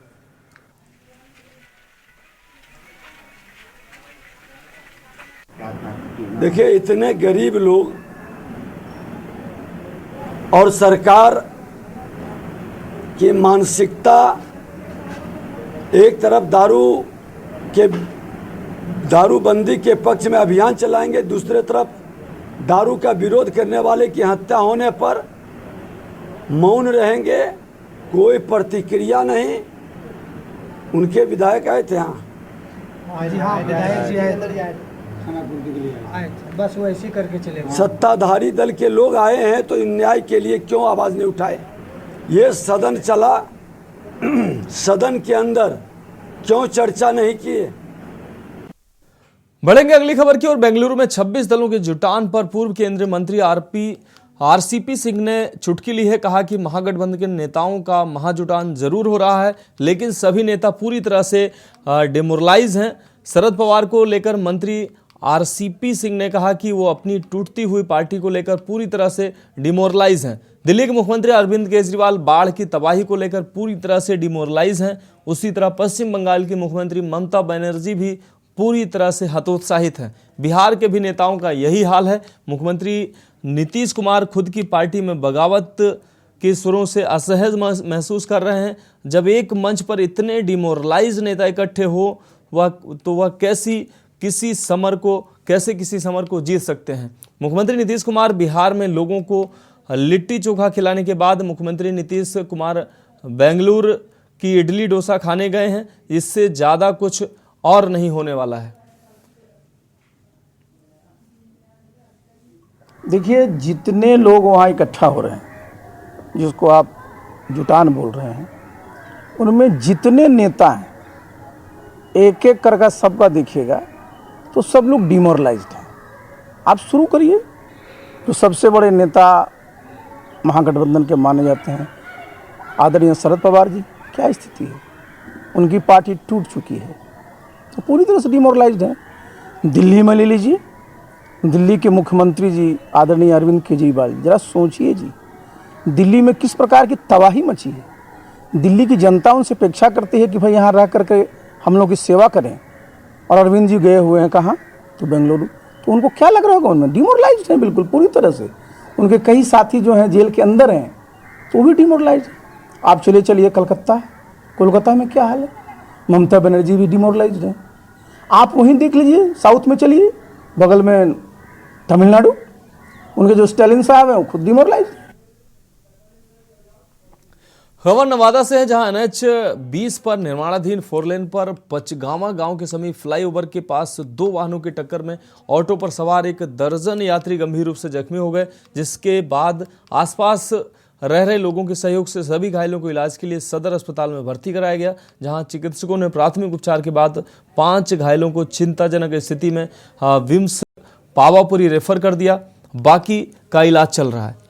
देखिए, इतने गरीब लोग और सरकार की मानसिकता, एक तरफ दारूबंदी के पक्ष में अभियान चलाएंगे, दूसरे तरफ दारू का विरोध करने वाले की हत्या होने पर मौन रहेंगे, कोई प्रतिक्रिया नहीं। उनके विधायक आए थे यहाँ, विधायक जी आए, बस वो ऐसे करके चले गए। सत्ताधारी दल के लोग आए हैं तो न्याय के लिए क्यों आवाज नहीं उठाए? ये सदन चला, सदन के अंदर क्यों चर्चा नहीं किए? बढ़ेंगे अगली खबर की ओर। बेंगलुरु में 26 दलों के जुटान पर पूर्व केंद्रीय मंत्री आरसीपी सिंह ने चुटकी ली है। कहा कि महागठबंधन के नेताओं का महाजुटान जरूर हो रहा है, लेकिन सभी नेता पूरी तरह से डिमोरलाइज हैं। शरद पवार को लेकर मंत्री आरसीपी सिंह ने कहा कि वो अपनी टूटती हुई पार्टी को लेकर पूरी तरह से डिमोरलाइज हैं। दिल्ली के मुख्यमंत्री अरविंद केजरीवाल बाढ़ की तबाही को लेकर पूरी तरह से डिमोरलाइज हैं। उसी तरह पश्चिम बंगाल की मुख्यमंत्री ममता बनर्जी भी पूरी तरह से हतोत्साहित हैं। बिहार के भी नेताओं का यही हाल है। मुख्यमंत्री नीतीश कुमार खुद की पार्टी में बगावत के सुरों से असहज महसूस कर रहे हैं। जब एक मंच पर इतने डिमोरलाइज नेता इकट्ठे हो वह कैसे किसी समर को जीत सकते हैं? मुख्यमंत्री नीतीश कुमार बिहार में लोगों को लिट्टी चोखा खिलाने के बाद मुख्यमंत्री नीतीश कुमार बेंगलुरु की इडली डोसा खाने गए हैं। इससे ज़्यादा कुछ और नहीं होने वाला है। देखिए, जितने लोग वहाँ इकट्ठा हो रहे हैं, जिसको आप जुटान बोल रहे हैं, उनमें जितने नेता हैं, एक एक करके सबका देखिएगा तो सब लोग डिमोरलाइज्ड हैं। आप शुरू करिए। तो सबसे बड़े नेता महागठबंधन के माने जाते हैं आदरणीय शरद पवार जी, क्या स्थिति है? उनकी पार्टी टूट चुकी है, तो पूरी तरह से डिमोरलाइज्ड है। दिल्ली में ले लीजिए, दिल्ली के मुख्यमंत्री जी आदरणीय अरविंद केजरीवाल, जरा सोचिए जी, दिल्ली में किस प्रकार की तबाही मची है। दिल्ली की जनता उनसे अपेक्षा करती है कि भाई यहाँ रह करके हम लोग की सेवा करें, और अरविंद जी गए हुए हैं कहाँ? तो बेंगलुरु। तो उनको क्या लग रहा होगा? उनमें डिमोरलाइज्ड है बिल्कुल पूरी तरह से। उनके कई साथी जो हैं जेल के अंदर हैं, तो वो भी डिमोरलाइज्ड है। आप चलिए कलकत्ता, कोलकाता में क्या हाल है? ममता बनर्जी भी डिमोरलाइज्ड है। आप वहीं देख लीजिए, साउथ में चलिए, बगल में तमिलनाडु, उनके जो स्टालिन साहब हैं वो खुद डिमोरलाइज्ड। खबर नवादा से है, जहां NH 20 पर निर्माणाधीन 4 लेन पर पचगावा गांव के समीप फ्लाईओवर के पास 2 वाहनों की टक्कर में ऑटो पर सवार 1 दर्जन यात्री गंभीर रूप से जख्मी हो गए, जिसके बाद आसपास रह रहे लोगों के सहयोग से सभी घायलों को इलाज के लिए सदर अस्पताल में भर्ती कराया गया, जहां चिकित्सकों ने प्राथमिक उपचार के बाद 5 घायलों को चिंताजनक स्थिति में विम्स पावापुरी रेफर कर दिया। बाकी का इलाज चल रहा है।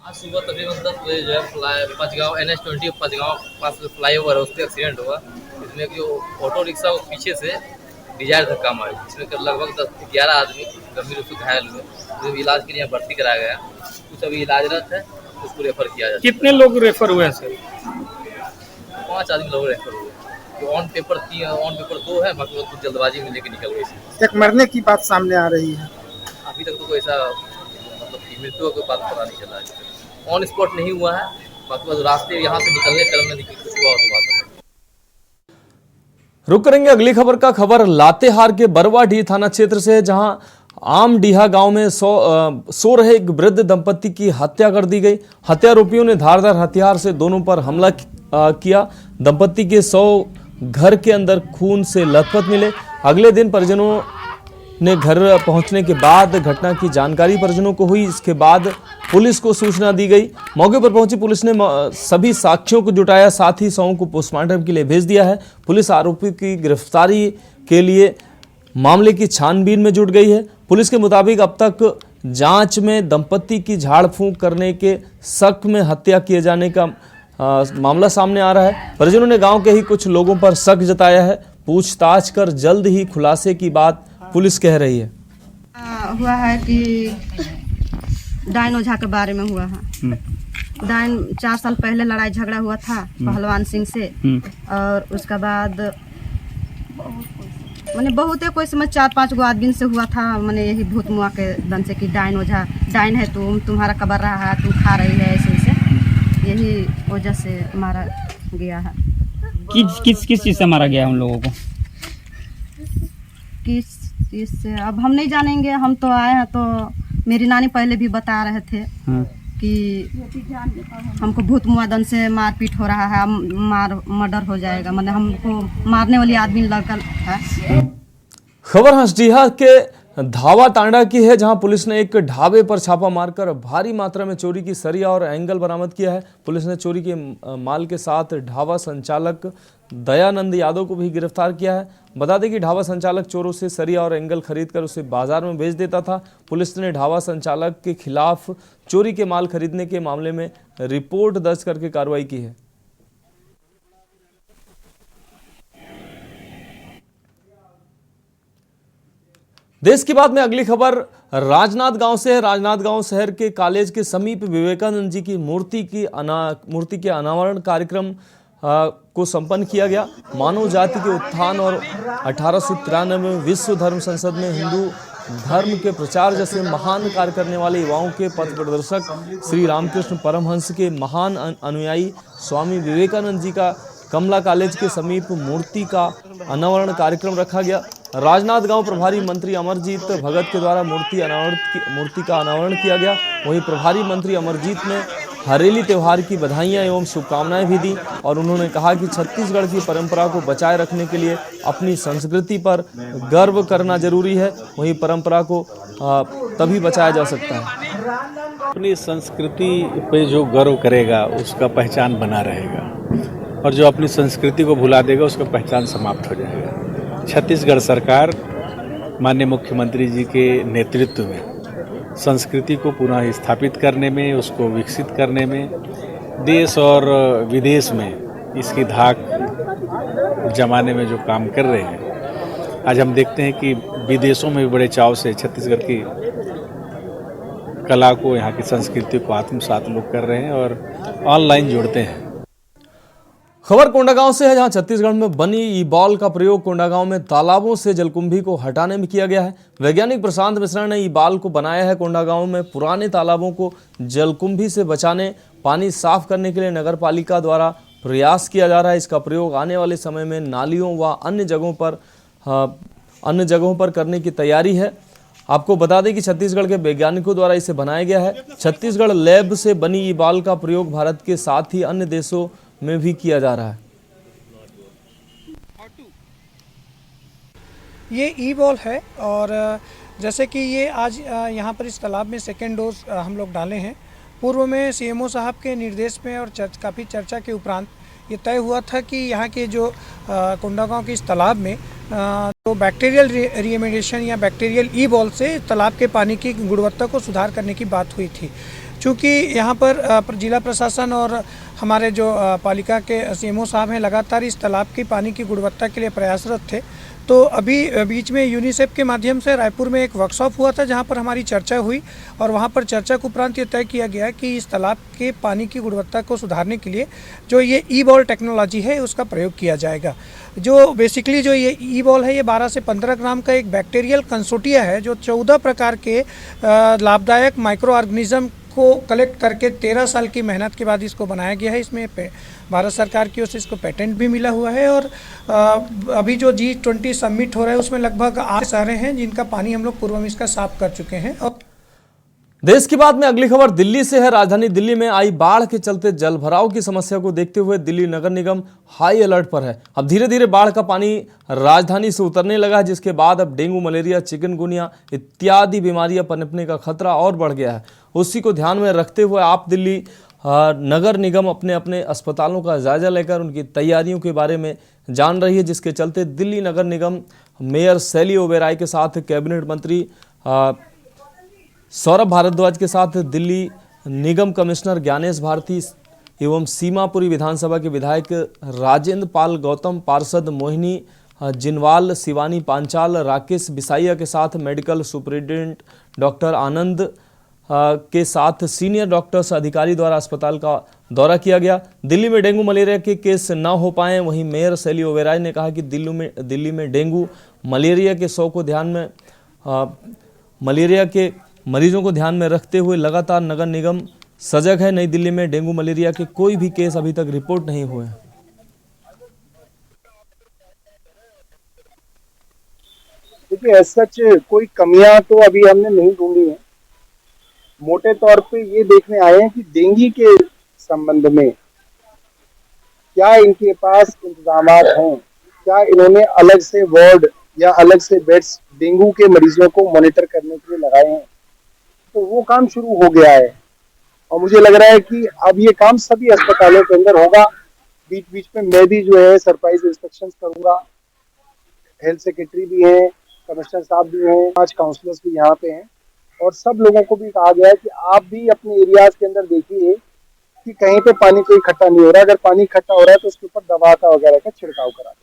आज सुबह तकरीबन 10 बजे जो है पचगांव NH 20 पचगांव पास फ्लाईओवर है, उस पर एक्सीडेंट हुआ। इसमें जो ऑटो रिक्शा पीछे से डिजायर धक्का मारी, जिसमें लगभग 10-11 आदमी गंभीर रूप से घायल हुए, जो इलाज के लिए भर्ती कराया गया। कुछ अभी इलाजरत है, उसको रेफर किया जाए। कितने लोग रेफर हुए हैं सर? 5 आदमी लोग रेफर हुए। तो ऑन पेपर 2 है, बाकी कुछ जल्दबाजी में लेके निकल गई। एक मरने की बात सामने आ रही है। अभी तक तो कोई ऐसा मतलब थी, मृत्यु का कोई बात पता नहीं चला है। ऑन स्पॉट नहीं हुआ है, बाकी बस रास्ते यहाँ से निकलने टर्म में कुछ हुआ तो बात नहीं। रुक करेंगे अगली खबर का। खबर लातेहार के बरवाडीह थाना क्षेत्र से है, जहां आमडीहा गांव में सो रहे एक वृद्ध दंपति की हत्या कर दी गई। हत्यारोपियों ने धारदार हथियार से दोनों पर हमला किया। दंपति के 100 घर के अंदर खून से लथपथ मिले। अगले दिन परिजनों ने घर पहुंचने के बाद घटना की जानकारी परिजनों को हुई। इसके बाद पुलिस को सूचना दी गई। मौके पर पहुंची पुलिस ने सभी साक्ष्यों को जुटाया, साथ ही शवों को पोस्टमार्टम के लिए भेज दिया है। पुलिस आरोपी की गिरफ्तारी के लिए मामले की छानबीन में जुट गई है। पुलिस के मुताबिक अब तक जांच में दंपति की झाड़ फूंक करने के शक में हत्या किए जाने का मामला सामने आ रहा है। परिजनों ने गांव के ही कुछ लोगों पर शक जताया है। पूछताछ कर जल्द ही खुलासे की बात पुलिस कह रही है। हुआ है कि डायन ओझा के बारे में हुआ है। डायन 4 साल पहले लड़ाई झगड़ा हुआ था पहलवान सिंह से, और उसका बाद मैंने बहुत कोई समय 4-5 गो आदमी से हुआ था। मैंने यही भूत मुआ के दन से कि डायन ओझा, डायन है तुम्हारा कबर रहा है, तुम खा रही है, ऐसे यही वजह से मारा गया है। किस चीज से मारा गया उन लोगों को? किस चीज से अब हम नहीं जानेंगे। हम तो आए हैं, तो मेरी नानी पहले भी बता रहे थे कि हमको भूत मुआदन से मारपीट हो रहा है, मर्डर हो जाएगा, मतलब हमको मारने वाली आदमी लड़का है। खबर हंसडीहा के धावा तांडा की है, जहां पुलिस ने एक ढाबे पर छापा मारकर भारी मात्रा में चोरी की सरिया और एंगल बरामद किया है। पुलिस ने चोरी के माल के साथ ढाबा संचालक दयानंद यादव को भी गिरफ्तार किया है। बता दें कि ढाबा संचालक चोरों से सरिया और एंगल खरीदकर उसे बाजार में बेच देता था। पुलिस ने ढाबा संचालक के खिलाफ चोरी के माल खरीदने के मामले में रिपोर्ट दर्ज करके कार्रवाई की है। देश की बात में अगली खबर राजनांदगांव से है। राजनांदगांव शहर के कॉलेज के समीप विवेकानंद जी की मूर्ति के अनावरण कार्यक्रम को संपन्न किया गया। मानव जाति के उत्थान और 1893 में विश्व धर्म संसद में हिंदू धर्म के प्रचार जैसे महान कार्य करने वाले युवाओं के पथ प्रदर्शक श्री रामकृष्ण परमहंस के महान अनुयायी स्वामी विवेकानंद जी का कमला कॉलेज के समीप मूर्ति का अनावरण कार्यक्रम रखा गया। राजनांदगांव प्रभारी मंत्री अमरजीत भगत के द्वारा मूर्ति का अनावरण किया गया। वहीं प्रभारी मंत्री अमरजीत ने हरेली त्यौहार की बधाइयां एवं शुभकामनाएं भी दी और उन्होंने कहा कि छत्तीसगढ़ की परंपरा को बचाए रखने के लिए अपनी संस्कृति पर गर्व करना जरूरी है। वहीं परंपरा को तभी बचाया जा सकता है। अपनी संस्कृति पे जो गर्व करेगा उसका पहचान बना रहेगा, और जो अपनी संस्कृति को भुला देगा उसका पहचान समाप्त हो जाएगा। छत्तीसगढ़ सरकार माननीय मुख्यमंत्री जी के नेतृत्व में संस्कृति को पुनः स्थापित करने में, उसको विकसित करने में, देश और विदेश में इसकी धाक जमाने में जो काम कर रहे हैं, आज हम देखते हैं कि विदेशों में भी बड़े चाव से छत्तीसगढ़ की कला को, यहाँ की संस्कृति को आत्मसात लोग कर रहे हैं और ऑनलाइन जुड़ते हैं। खबर कोंडागांव से है, जहां छत्तीसगढ़ में बनी ई बॉल का प्रयोग कोंडागांव में तालाबों से जलकुंभी को हटाने में किया गया है। वैज्ञानिक प्रशांत मिश्रा ने ई बॉल को बनाया है। कोंडागांव में पुराने तालाबों को जलकुंभी से बचाने, पानी साफ करने के लिए नगर पालिका द्वारा प्रयास किया जा रहा है। इसका प्रयोग आने वाले समय में नालियों व अन्य जगहों पर करने की तैयारी है। आपको बता दें कि छत्तीसगढ़ के वैज्ञानिकों द्वारा इसे बनाया गया है। छत्तीसगढ़ लैब से बनी ई बॉल का प्रयोग भारत के साथ ही अन्य देशों में भी किया जा रहा है। ये ई बॉल है और जैसे कि ये आज यहाँ पर इस तालाब में सेकेंड डोज हम लोग डाले हैं। पूर्व में सीएमओ साहब के निर्देश में और काफ़ी चर्चा के उपरांत ये तय हुआ था कि यहाँ के जो कोंडागांव के इस तालाब में तो बैक्टीरियल रीमेडिएशन या बैक्टीरियल ई बॉल से तालाब के पानी की गुणवत्ता को सुधार करने की बात हुई थी। चूँकि यहाँ पर जिला प्रशासन और हमारे जो पालिका के सीएमओ साहब हैं लगातार इस तालाब की पानी की गुणवत्ता के लिए प्रयासरत थे। तो अभी बीच में यूनिसेफ के माध्यम से रायपुर में एक वर्कशॉप हुआ था जहाँ पर हमारी चर्चा हुई और वहाँ पर चर्चा के उपरांत ये तय किया गया कि इस तालाब के पानी की गुणवत्ता को सुधारने के लिए जो ये ई-बॉल टेक्नोलॉजी है उसका प्रयोग किया जाएगा। जो बेसिकली जो ये ई-बॉल है ये 12 से 15 ग्राम का एक बैक्टीरियल कंसोर्टिया है जो 14 प्रकार के लाभदायक माइक्रो ऑर्गेनिज्म को कलेक्ट करके 13 साल की मेहनत के बाद इसको बनाया गया है। इसमें भारत सरकार की ओर से इसको पेटेंट भी मिला हुआ है और अभी जो G20 समिट हो रहा है उसमें लगभग 8 शहरें हैं जिनका पानी हम लोग पूर्व में इसका साफ कर चुके हैं। और देश की बात में अगली खबर दिल्ली से है। राजधानी दिल्ली में आई बाढ़ के चलते जल भराव की समस्या को देखते हुए दिल्ली नगर निगम हाई अलर्ट पर है। अब धीरे धीरे बाढ़ का पानी राजधानी से उतरने लगा है, जिसके बाद अब डेंगू, मलेरिया, चिकनगुनिया इत्यादि बीमारियां पनपने का खतरा और बढ़ गया है। उसी को ध्यान में रखते हुए आप दिल्ली नगर निगम अपने अपने अस्पतालों का जायजा लेकर उनकी तैयारियों के बारे में जान रही है, जिसके चलते दिल्ली नगर निगम मेयर शैली ओबेरॉय के साथ कैबिनेट मंत्री सौरभ भारद्वाज के साथ दिल्ली निगम कमिश्नर ज्ञानेश भारती एवं सीमापुरी विधानसभा के विधायक राजेंद्र पाल गौतम, पार्षद मोहिनी जिनवाल, शिवानी पांचाल, राकेश बिसाइया के साथ मेडिकल सुपरिटेंडेंट डॉक्टर आनंद के साथ सीनियर डॉक्टर्स अधिकारी द्वारा अस्पताल का दौरा किया गया। दिल्ली में डेंगू मलेरिया के केस न हो पाए, वहीं मेयर शैली ओबेरॉय ने कहा कि दिल्ली में डेंगू मलेरिया के 100 को ध्यान में मलेरिया के मरीजों को ध्यान में रखते हुए लगातार नगर निगम सजग है। नई दिल्ली में डेंगू मलेरिया के कोई भी केस अभी तक रिपोर्ट नहीं हुए हैं। देखिए सच कोई कमियां तो अभी हमने नहीं ढूंढी है। मोटे तौर पे ये देखने आए हैं कि डेंगू के संबंध में क्या इनके पास इंतजाम हैं, क्या इन्होंने अलग से वार्ड या अलग से बेड्स डेंगू के मरीजों को मॉनिटर करने के लिए लगाए हैं। तो वो काम शुरू हो गया है और मुझे लग रहा है कि अब ये काम सभी अस्पतालों के अंदर होगा। बीच बीच में मैं भी जो है सरप्राइज इंस्पेक्शन करूंगा। हेल्थ सेक्रेटरी भी हैं, कमिश्नर साहब भी हैं, 5 काउंसलर्स भी यहाँ पे हैं और सब लोगों को भी कहा गया है कि आप भी अपने एरियाज के अंदर देखिए कि कहीं पे पानी कोई इकट्ठा नहीं हो रहा। अगर पानी इकट्ठा हो रहा है तो उसके ऊपर दवा का वगैरह का छिड़काव करा दें।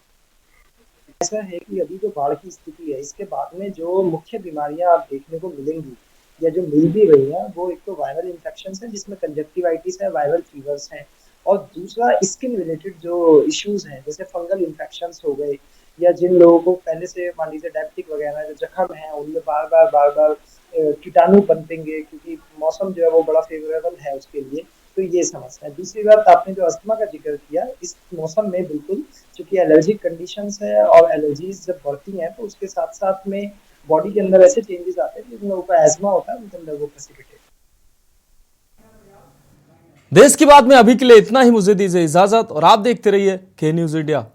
ऐसा है कि अभी जो बाढ़ की स्थिति है इसके बाद में जो मुख्य बीमारियां आप देखने को मिलेंगी या जो मिल भी रही हैं वो एक तो वायरल इन्फेक्शन है जिसमें कंजक्टिवाइटिस है, वायरल फीवर्स हैं और दूसरा स्किन रिलेटेड जो इश्यूज हैं जैसे फंगल इन्फेक्शंस हो गए या जिन लोगों को पहले से मान लीजिए डायबिटिक वगैरह जो जख्म है उनमें बार बार कीटाणु बनतेंगे क्योंकि मौसम जो है वो बड़ा फेवरेबल है उसके लिए। तो ये समस्या है। दूसरी बात आपने जो अस्थमा का जिक्र किया, इस मौसम में बिल्कुल क्योंकि एलर्जिक कंडीशंस है और एलर्जीज जब बढ़ती हैं तो उसके साथ साथ में बॉडी के अंदर ऐसे चेंजेस आते हैं जिन लोगों का एस्मा होता है उनके अंदर वो प्रेसिपिटेट। देश की बात में अभी के लिए इतना ही। मुझे दीजिए इजाजत और आप देखते रहिए के न्यूज इंडिया।